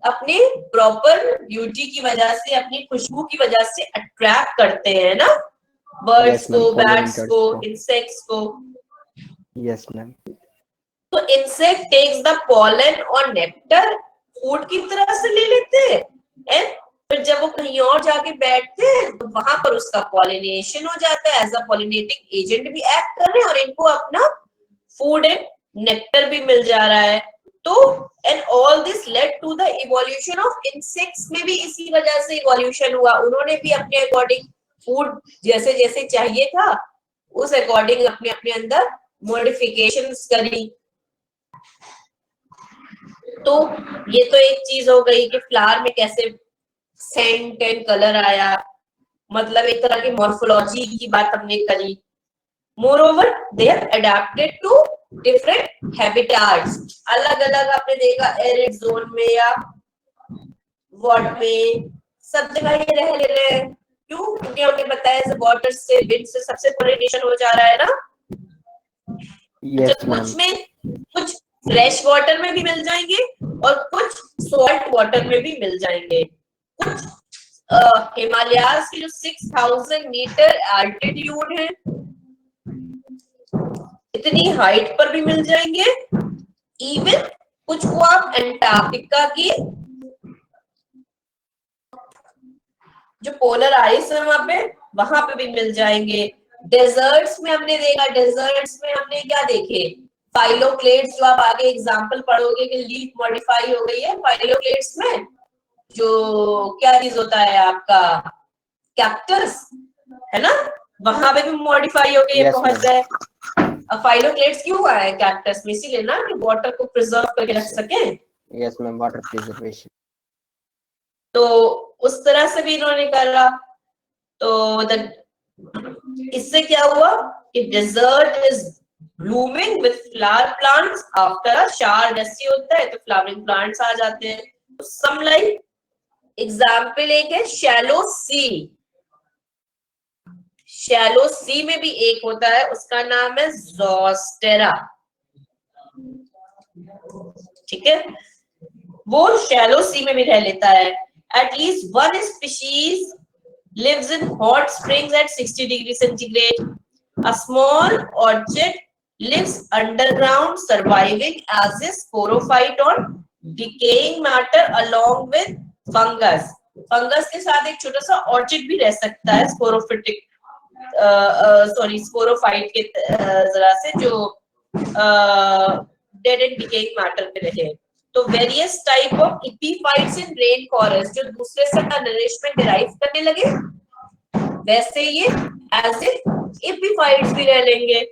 अपने प्रॉपर ब्यूटी की वजह से, अपनी खुशबू की वजह से अट्रैक्ट करते हैं ना बर्ड्स Yes, ma'am. को, बैट्स Pollinators को, को। इंसेक्ट्स को। Yes, ma'am. तो इंसेक्ट टेक्स द पॉलन और नेक्टर फूड की तरह से ले लेते हैं, एंड फिर जब वो कहीं और जाके बैठते हैं तो वहां पर उसका पॉलिनेशन हो जाता है, एज अ पॉलिनेटिंग एजेंट भी एक्ट कर रहे हैं, और इनको अपना फूड एंड नेक्टर भी मिल जा रहा है। तो and all this led to the evolution of insects में भी इसी वजह से इवोल्यूशन हुआ। उन्होंने भी अपने अकॉर्डिंग फूड जैसे जैसे चाहिए था उस अकॉर्डिंग अपने अपने अंदर मॉडिफिकेशंस करी। तो ये तो एक चीज हो गई कि फ्लावर में कैसे सेंट एंड कलर आया, मतलब एक तरह की मॉर्फोलॉजी की बात हमने करी। Moreover, they have adapted to different habitats. अलग अलग आपने देखा एरिड जोन में या वॉट में, सब जगह ये रह ले रहे हैं। क्यों? क्योंकि हमने बताया वाटर से, विंड से सबसे पॉलिनेशन हो जा रहा है ना। Yes, ma'am. कुछ में कुछ फ्रेश वाटर में भी मिल जाएंगे और कुछ सॉल्ट वाटर में भी मिल जाएंगे। कुछ हिमालयाज की जो 6000 मीटर एल्टीट्यूड है, इतनी हाइट पर भी मिल जाएंगे। इवन कुछ को आप अंटार्कटिका की जो पोलर आइस है वहां पे भी मिल जाएंगे। डेजर्ट्स में हमने देखा, डेजर्ट्स में हमने क्या देखे, फाइलोक्लेट्स, जो आप आगे एग्जांपल पढ़ोगे कि लीफ मॉडिफाई हो गई है फाइलोक्लेट्स में, जो क्या चीज होता है आपका कैक्टस है ना, वहां पे भी मॉडिफाई हो गई है, Yes, पहुंच गए। फाइलोक्लेट्स क्यों हुआ है कैक्टस में? इसीलिए ना कि वाटर को प्रिजर्व करके रख सके। Yes, ma'am. Water preservation. तो उस तरह से भी इन्होंने करा। तो इससे क्या हुआ कि desert is blooming with flower plants after a shower. जैसे होता है तो फ्लावरिंग प्लांट्स आ जाते हैं। तो सम लाइक एग्जाम्पल एक है शैलो सी। शैलो सी में भी एक होता है, उसका नाम है ज़ोस्टेरा। ठीक है, वो शैलो सी में भी रह लेता है। At least one species lives in hot springs at 60 degrees centigrade. A small orchid lives underground, surviving as a sporophyte on decaying matter along with fungus. Fungus के साथ एक छोटा सा ऑर्चिड भी रह सकता है स्पोरोफिटिक स्पोरोफाइट के जरा से, जो डेड एंड डिकेइंग मैटर पे रहे। तो various type of epiphytes in rain forest, जो दूसरे से नरिशमेंट डिराइव करने लगे, वैसे ये एज एपिफाइट्स भी रह लेंगे।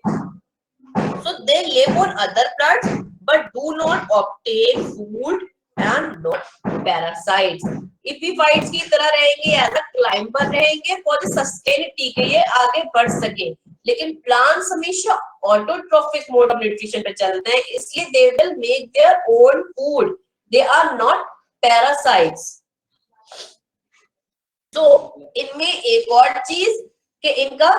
So they live on other plants but do not obtain food and not parasites. Epiphytes की तरह रहेंगे, एज अ क्लाइंबर रहेंगे फॉर सस्टेनिटी के लिए आगे बढ़ सके। लेकिन प्लांट्स हमेशा ऑटोट्रॉफिक मोड ऑफ न्यूट्रिशन पे चलते हैं, इसलिए they will make their own food, they are not parasites. तो इनमें एक और चीज कि इनका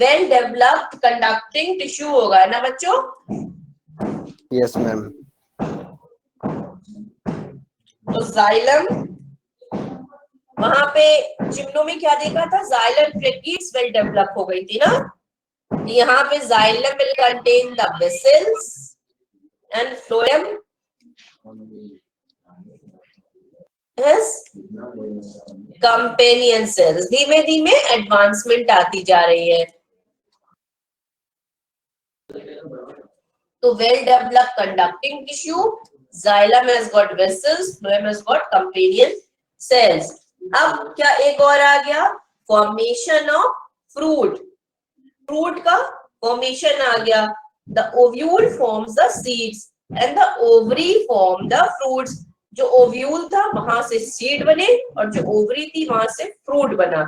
वेल डेवलप्ड कंडक्टिंग टिश्यू होगा ना बच्चों। Yes, ma'am. तो जाइलम, वहां पे चिमनों में क्या देखा था, जाइलम ट्रेकीज वेल डेवलप हो गई थी ना। यहाँ पे xylem will contain the vessels and phloem has companion cells. धीमे धीमे एडवांसमेंट आती जा रही है. तो well developed conducting tissue, xylem has got vessels, phloem has got companion cells. अब क्या एक और आ गया, फॉर्मेशन ऑफ फ्रूट. फ्रूट का फॉर्मेशन आ गया. The ovule forms the seeds and the ovary form the fruits. जो ओव्यूल था वहां से सीड बने और जो ओवरी थी वहां से फ्रूट बना.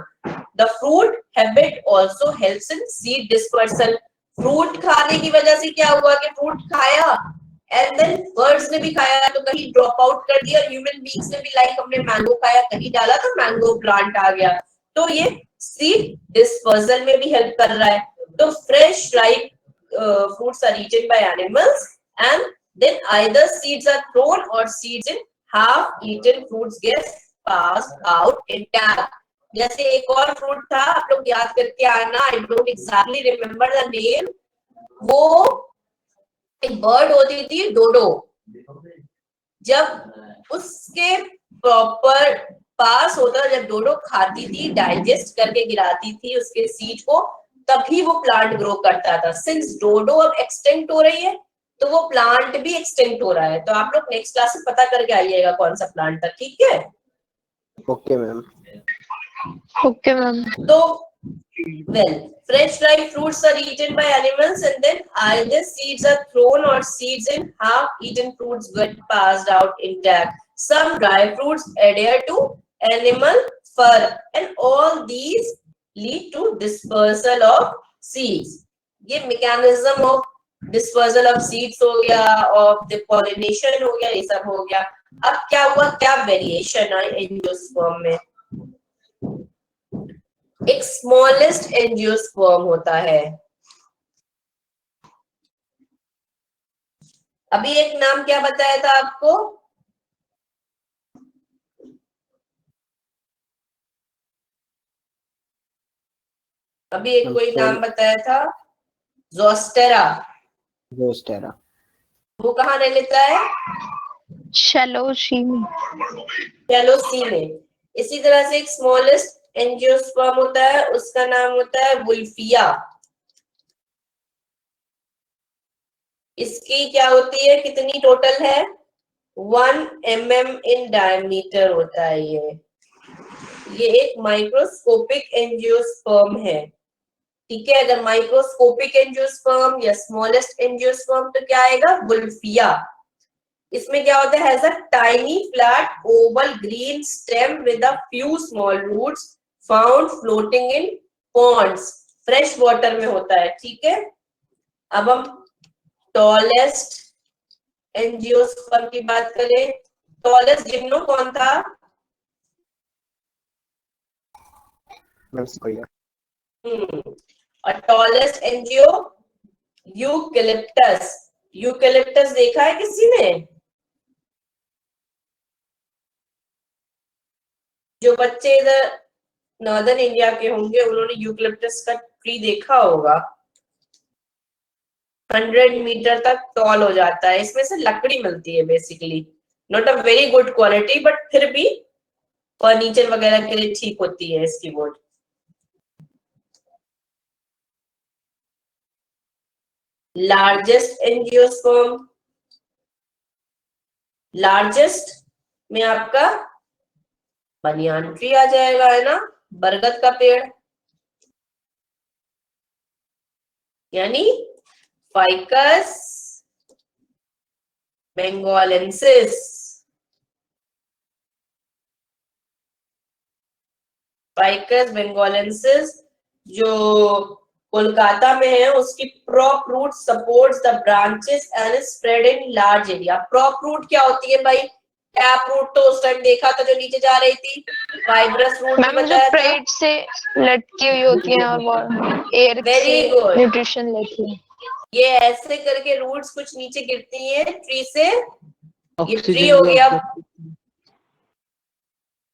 The fruit habit also helps in seed dispersal. Fruit खाने की वजह से क्या हुआ कि फ्रूट खाया एंड देन बर्ड्स ने भी खाया तो कहीं ड्रॉप आउट कर दिया. ह्यूमन बीइंग्स ने भी, लाइक हमने मैंगो खाया, कहीं डाला तो मैंगो प्लांट आ गया. तो ये सीड डिस्पर्सल में भी हेल्प कर रहा है. तो fresh ripe fruits are eaten by animals and then either seeds are thrown or seeds in half eaten fruits get passed out intact. जैसे एक और फ्रूट था, आप लोग याद करके आना, I don't exactly remember the name. वो एक बर्ड होती थी, डोडो. जब उसके प्रॉपर पास होता, जब डोडो खाती थी, डाइजेस्ट करके गिराती थी उसके सीड को, तभी वो प्लांट ग्रो करता था. सिंस डोडो अब एक्सटेंट हो रही है तो वो प्लांट भी एक्सटेंट हो रहा है. तो आप लोग नेक्स्ट क्लास में पता करके आइएगा कौन सा प्लांट था. ठीक है. Okay ma'am. Okay, ma'am. तो well, fresh ripe fruits are eaten by animals and then either seeds are thrown or seeds in half-eaten fruits get passed out intact. Some dry fruits adhere to animal fur and all these lead to dispersal of seeds. ये mechanism of dispersal of seeds हो गया, of the pollination हो गया, ये सब हो गया. अब क्या हुआ, क्या वेरिएशन है एंजियोस्पर्म में. एक स्मॉलेस्ट एंजियोस्पर्म होता है. अभी एक नाम क्या बताया था आपको, अभी एक कोई नाम बताया था, ज़ोस्टेरा. जोस्टेरा. वो कहाँ रह लेता है, Shallow sea. शैलो सी में. इसी तरह से एक स्मॉलेस्ट एंजियोस्पर्म होता है, उसका नाम होता है वुल्फिया. इसकी क्या होती है, कितनी टोटल है, 1 mm इन डायमीटर होता है. ये एक माइक्रोस्कोपिक एंजियोस्पर्म है. ठीक है. अगर माइक्रोस्कोपिक एंजियोस्पर्म या स्मॉलेस्ट एंजियोस्पर्म तो क्या आएगा, वुल्फिया. इसमें क्या होता है, has a tiny flat oval green stem with a few small roots found floating in ponds. Fresh water में होता है. ठीक है. अब हम टॉलेस्ट एंजियोस्पर्म की बात करें. टॉलेस्ट जिम्नो कौन था, मैम सिकोया. और टॉलेस्ट एंजियो यूकेलिप्टस. यूकेलिप्टस देखा है किसी ने, जो बच्चे इधर नॉर्दर्न इंडिया के होंगे उन्होंने यूकेलिप्टस का ट्री देखा होगा. 100 मीटर तक टॉल हो जाता है. इसमें से लकड़ी मिलती है basically, not a very good quality but फिर भी फर्नीचर वगैरह के लिए ठीक होती है इसकी वुड. लार्जेस्ट एंजियोस्पर्म, लार्जेस्ट में आपका बनियान ट्री आ जाएगा, है ना, बरगद का पेड़, यानी फाइकस बेंगोलेंसिस. फाइकस बेंगोलेंसिस जो कोलकाता में है, उसकी prop root supports the branches and is spread in large area. Prop root क्या होती है भाई, टैप रूट तो उस टाइम देखा था जो नीचे जा रही थी. फाइब्रस रूट मैम जो बताया था. पेड़ से लटकी हुई होती है और वो एयर Very से good. न्यूट्रिशन लेती है. ये ऐसे करके रूट्स कुछ नीचे गिरती है ट्री से, ये ट्री ऑक्सीजन हो भी गया, absorb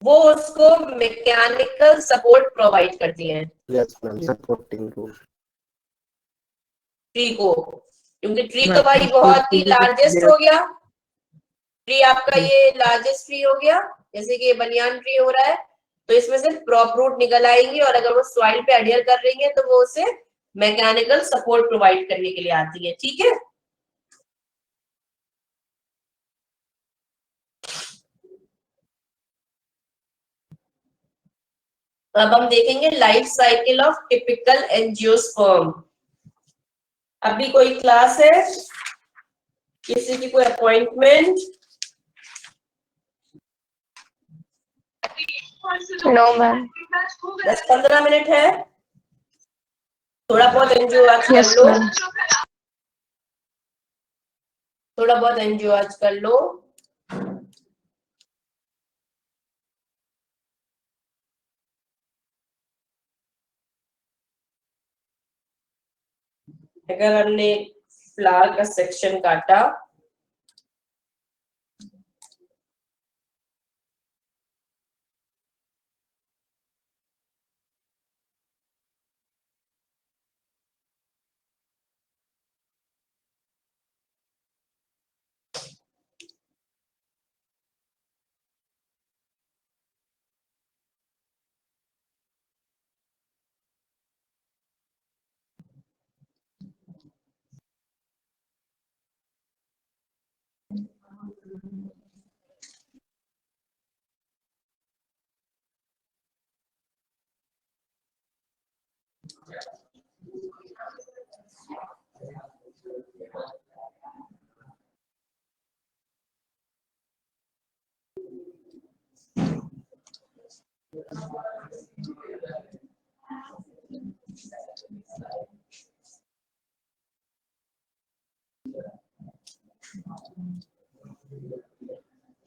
वो उसको मैकेनिकल सपोर्ट प्रोवाइड करती है yes ma'am. Supporting rule. Tree को, क्योंकि ट्री तो मैम, भाई बहुत ही लार्जेस्ट हो गया. ट्री आपका ये लार्जेस्ट ट्री हो गया, जैसे कि ये बनियान ट्री हो रहा है, तो इसमें से प्रॉप रूट निकल आएंगी और अगर वो सॉइल पे एडहियर कर रही है तो वो उसे मैकेनिकल सपोर्ट प्रोवाइड करने के लिए आती है। ठीक है, अब हम देखेंगे life cycle of typical angiosperm. अभी कोई क्लास है, किसी की कोई अपॉइंटमेंट? No ma'am. 10-15 मिनट है, थोड़ा बहुत एंजियो आज कर यस लो, मैम। थोड़ा बहुत एंजियो आज कर लो। अगर हमने फ्लावर का सेक्शन काटा,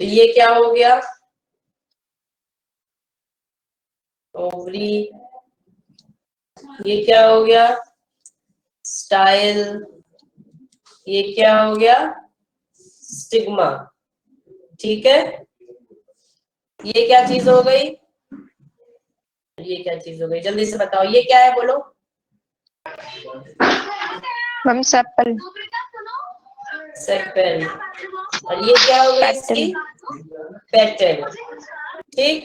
तो ये क्या हो गया, ओवरी। ये क्या हो गया, स्टाइल। ये क्या हो गया, स्टिग्मा। ठीक है, ये क्या चीज हो गई, ये क्या चीज हो गई, जल्दी से बताओ, ये क्या है बोलो। Ma'am sepal. सेपल। और ये क्या हो गई इसकी, पेटल। ठीक,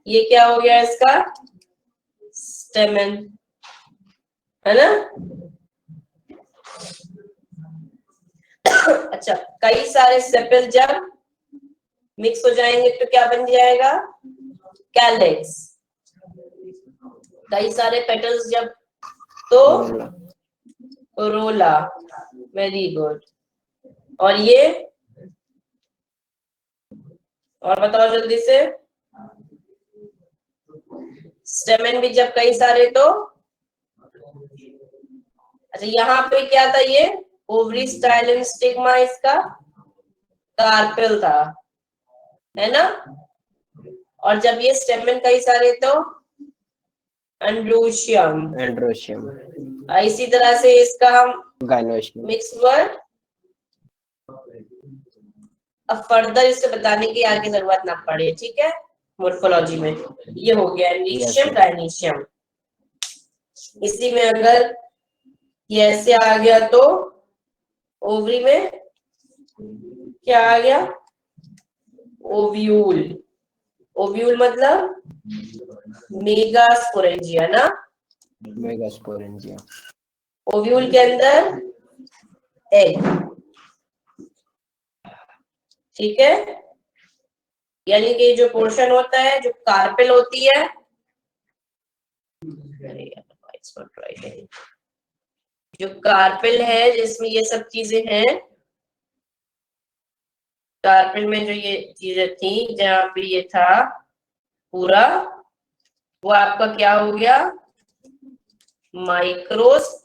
ये क्या हो गया इसका, स्टेमन, है ना। अच्छा, कई सारे सेपल जब मिक्स हो जाएंगे तो क्या बन जाएगा, कैलेक्स। कई सारे पेटल्स जब, तो कोरोला। Very good. और ये, और बताओ जल्दी से, स्टेमन भी जब कई सारे तो, अच्छा यहाँ पे क्या था, ये ओवरी स्टाइल एंड स्टिग्मा इसका कार्पेल था, है ना। और जब ये स्टेमन कई सारे तो एंड्रोशियम। एंड्रोशियम। इसी तरह से इसका हम गाइनोशियम। मिक्स वर्ड, अब फर्दर इसे बताने की आगे जरूरत ना पड़े। ठीक है, मोर्फोलॉजी में ये हो गया एंड्रीशियम, गाइनीशियम। इसी में अगर ये ऐसे आ गया तो ओवरी में क्या आ गया, ओव्यूल। ओव्यूल मतलब मेगास्पोरेंजिया ना, मेगास्पोरेंजिया। ओव्यूल के अंदर एग। ठीक है, यानी कि जो पोर्शन होता है, जो कार्पेल होती है, जो कार्पेल है जिसमें ये सब चीजें हैं, कार्पेल में जो ये चीजें थी, जहाँ पे ये था पूरा, वो आपका क्या हो गया, माइक्रोस्पोरोफिल।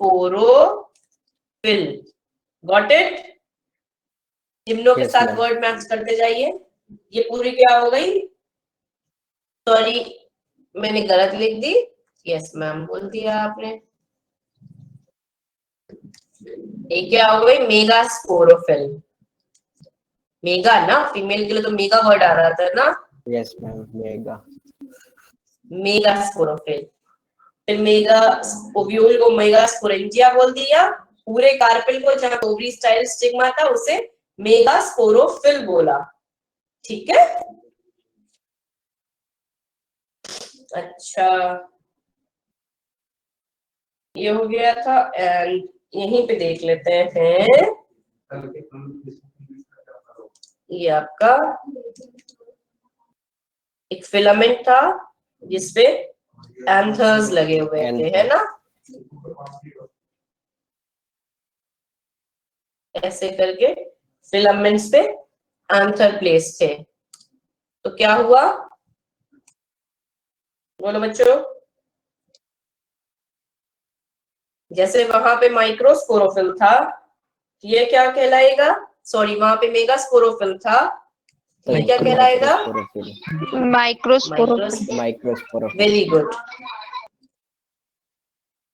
Got it. जिम्नो के Yes, साथ ma'am. वर्ड मैच करते जाइए। ये पूरी क्या हो गई, सॉरी मैंने गलत लिख दी, यस मैम बोल दिया आपने। ये क्या हो गई, मेगास्पोरोफिल। मेगा ना, फीमेल के लिए तो मेगा वर्ड आ रहा था ना, यस मैम, मेगा। मेगास्पोरोफिल। फिर मेगा ओव्यूल को मेगास्पोरेंजिया बोल दिया, पूरे कार्पेल को जहाँ ओवरी स्टाइल स्टिग्मा था उसे मेगास्पोरोफिल बोला, ठीक है। अच्छा, ये हो गया था। एंड यहीं पे देख लेते हैं, ये आपका एक फिलामेंट था जिसपे एंथर्स लगे हुए थे, है ना। ऐसे करके फिलामेंट्स पे एंथर प्लेस थे, तो क्या हुआ, बोलो बच्चों। जैसे वहां पे माइक्रोस्पोरोफिल था, ये क्या कहलाएगा, सॉरी वहां पे मेगास्पोरोफिल था, ये क्या कहलाएगा, microsporophyll. Microsporophyll. Very good,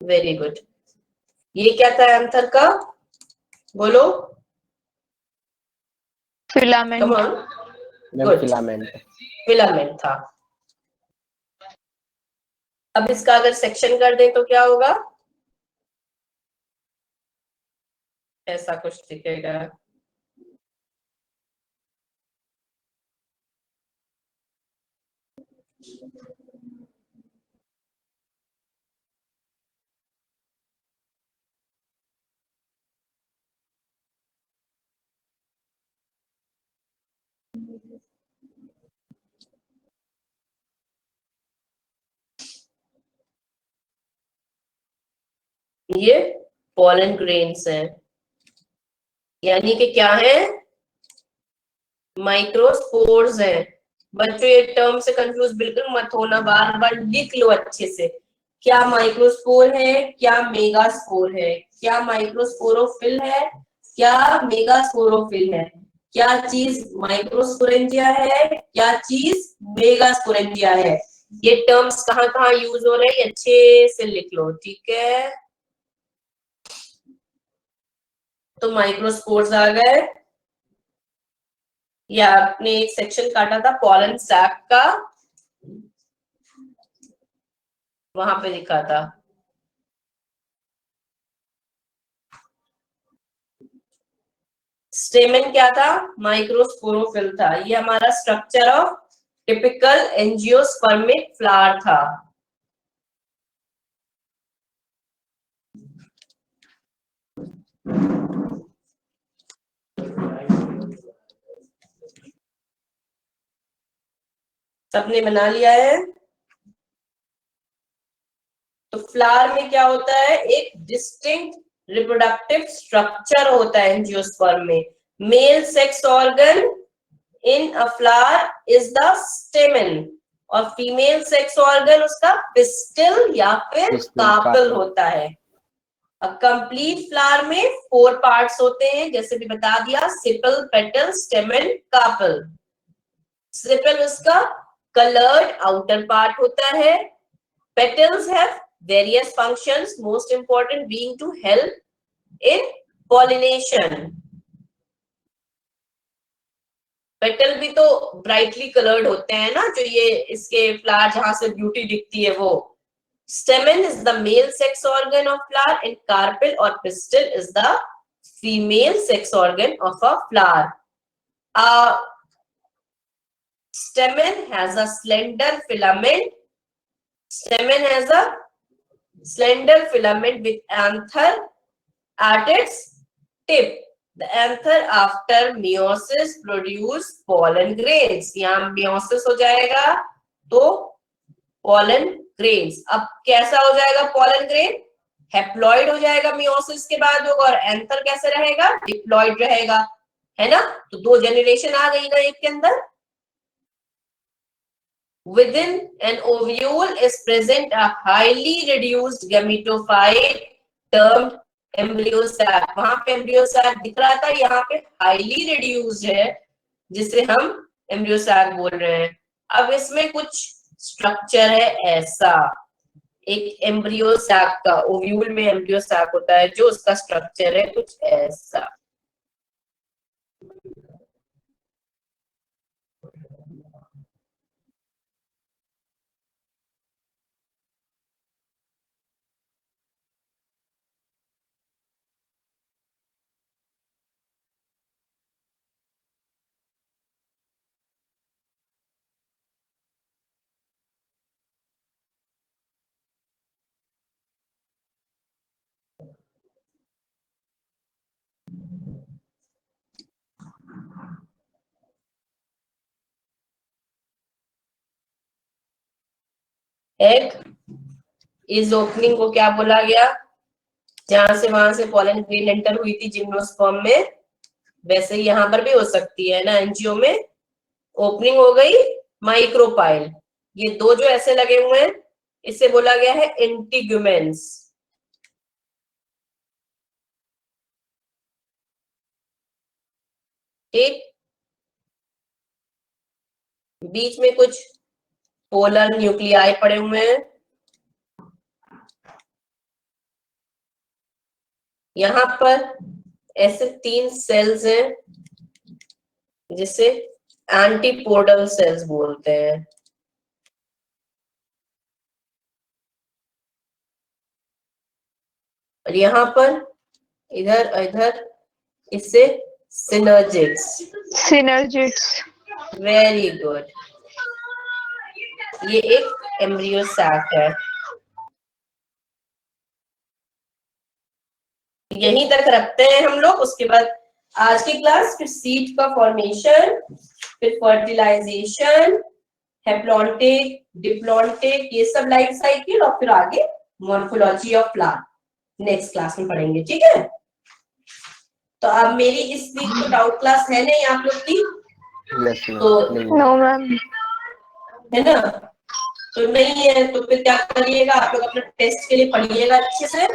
very good. ये क्या था आंसर का, बोलो, come filament. On, ma'am good, filament. Filament था। अब इसका अगर सेक्शन कर दें तो क्या होगा, ऐसा कुछ दिखेगा। ये पॉलन ग्रेन्स हैं, यानी कि क्या है, माइक्रोस्पोर्स हैं। बच्चों ये टर्म से कंफ्यूज बिल्कुल मत होना, बार बार लिख लो अच्छे से, क्या माइक्रोस्पोर है, क्या मेगास्पोर है, क्या माइक्रोस्पोरोफिल है, क्या मेगास्पोरोफिल है, क्या चीज माइक्रोस्पोरेंजिया है, क्या चीज मेगास्पोरेंजिया है। ये टर्म्स कहाँ कहाँ यूज हो रहे हैं अच्छे से लिख लो, ठीक है। तो माइक्रोस्पोर्स आ गए, या आपने एक सेक्शन काटा था पॉलन सैक का, वहां पे लिखा था। स्टेमन क्या था, माइक्रोस्पोरोफिल था। ये हमारा structure of typical angiospermic flower था। सबने बना लिया है। तो फ्लावर में क्या होता है, एक डिस्टिंक्ट रिप्रोडक्टिव स्ट्रक्चर होता है एंजियोस्पर्म में। Male sex organ in a flower is the स्टेमन, और फीमेल सेक्स ऑर्गन उसका पिस्टिल या फिर कार्पेल होता है। कंप्लीट फ्लावर में 4 पार्ट्स होते हैं, जैसे भी बता दिया, सिपल, पेटल, स्टेमन, कार्पेल। सिपल उसका कलर्ड आउटर पार्ट होता है। Petals have various functions, most important being to help in pollination. Petal भी तो ब्राइटली कलर्ड होते हैं ना, जो ये इसके फ्लावर जहां से ब्यूटी दिखती है वो। Stamen is the male sex organ of flower and carpel or pistil is the female sex organ of a flower. A stamen has a slender filament. Stamen has a slender filament with anther at its tip. The anther after meiosis produce pollen grains. यहाँ meiosis हो जाएगा तो pollen grains. अब कैसा हो जाएगा pollen grain? Haploid हो जाएगा meiosis के बाद होगा, और anther कैसे रहेगा, diploid रहेगा, है ना। तो 2 जनरेशन आ गई ना एक के अंदर। Within an ovule is present a highly reduced gametophyte termed embryo sac. वहां पे एम्ब्रियो सैक दिख रहा था, यहाँ पे हाईली रिड्यूस्ड है जिसे हम एम्ब्रियो सैक बोल रहे हैं। अब इसमें कुछ स्ट्रक्चर है ऐसा, एक एम्ब्रियो सैक का, ओव्यूल में एम्ब्रियो सैक होता है, जो उसका स्ट्रक्चर है कुछ ऐसा। एग इस ओपनिंग को क्या बोला गया? जहां से वहां से पॉलन ग्रेन एंटर हुई थी जिम्नोस्पर्म में, वैसे ही यहाँ पर भी हो सकती है ना। एंजियो में ओपनिंग हो गई माइक्रोपाइल, ये दो जो ऐसे लगे हुए हैं इसे बोला गया है इंटीग्यूमेंस। ठीक, बीच में कुछ पोलर न्यूक्लियाई पड़े हुए हैं। यहाँ पर ऐसे 3 सेल्स हैं जिसे एंटीपोडल सेल्स बोलते हैं। और यहाँ पर इधर इधर इससे सिनर्जिड्स। सिनर्जिड्स। वेरी गुड, ये एक एम्ब्रियो सैक है। यहीं तक रखते हैं हम लोग। उसके बाद आज की क्लास फिर सीड का फॉर्मेशन, फिर फर्टिलाइजेशन, हैप्लॉन्टिक, डिप्लॉन्टिक, ये सब लाइफ साइकिल, और फिर आगे morphology of plant next class में पढ़ेंगे। ठीक है, तो अब मेरी इस वीक तो डाउट क्लास है नहीं आप लोग की, यस तो मैम। No ma'am. है ना, तो नहीं है तो फिर क्या करिएगा, आप लोग अपना टेस्ट के लिए पढ़िएगा अच्छे से।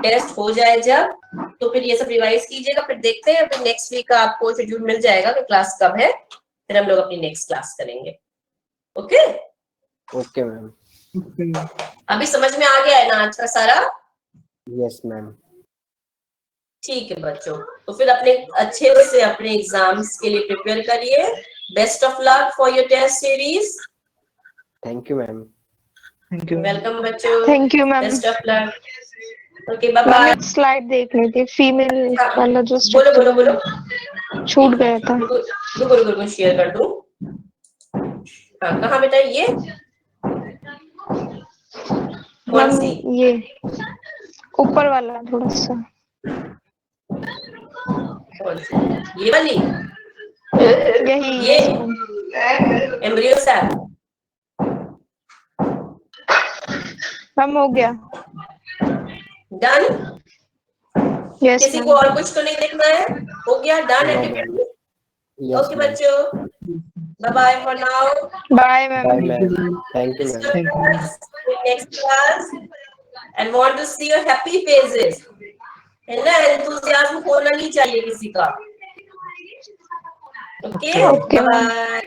टेस्ट हो जाए जब तो फिर ये सब रिवाइज कीजिएगा। फिर देखते हैं, फिर नेक्स्ट वीक का आपको शेड्यूल मिल जाएगा कि क्लास कब है, फिर हम लोग अपनी नेक्स्ट क्लास करेंगे। Okay okay ma'am. अभी समझ में आ गया है ना आज का सारा? Yes ma'am. ठीक है बच्चों, तो फिर अपने अच्छे से अपने एग्जाम्स के लिए प्रिपेयर करिए। Best of luck for your test series. Thank you ma'am. Thank you. Welcome बच्चों, thank you ma'am. Best of luck. Okay bye bye. Ma'am slide देखनी थी, फीमेल वाला जो बोलो बोलो बोलो। छूट गया था। रुको रुको रुको, शेयर कर दूं। हाँ कहाँ बेटा ये? कौन मैम सी? ये ऊपर वाला थोड़ा सा। कौन सी? ये वाली? यही ये yes, एम्ब्रियो सैक। मैम हो गया। डन। यस किसी को और कुछ तो नहीं देखना है? हो गया done everybody? Yes okay ma'am. बच्चों, bye bye for now. Bye ma'am. Bye ma'am. Thank you ma'am. Thank you. Next class and want to see your happy faces, है ना? एंथुसियाज्म खोना नहीं चाहिए किसी का। Okay Okay, bye ma'am. Bye.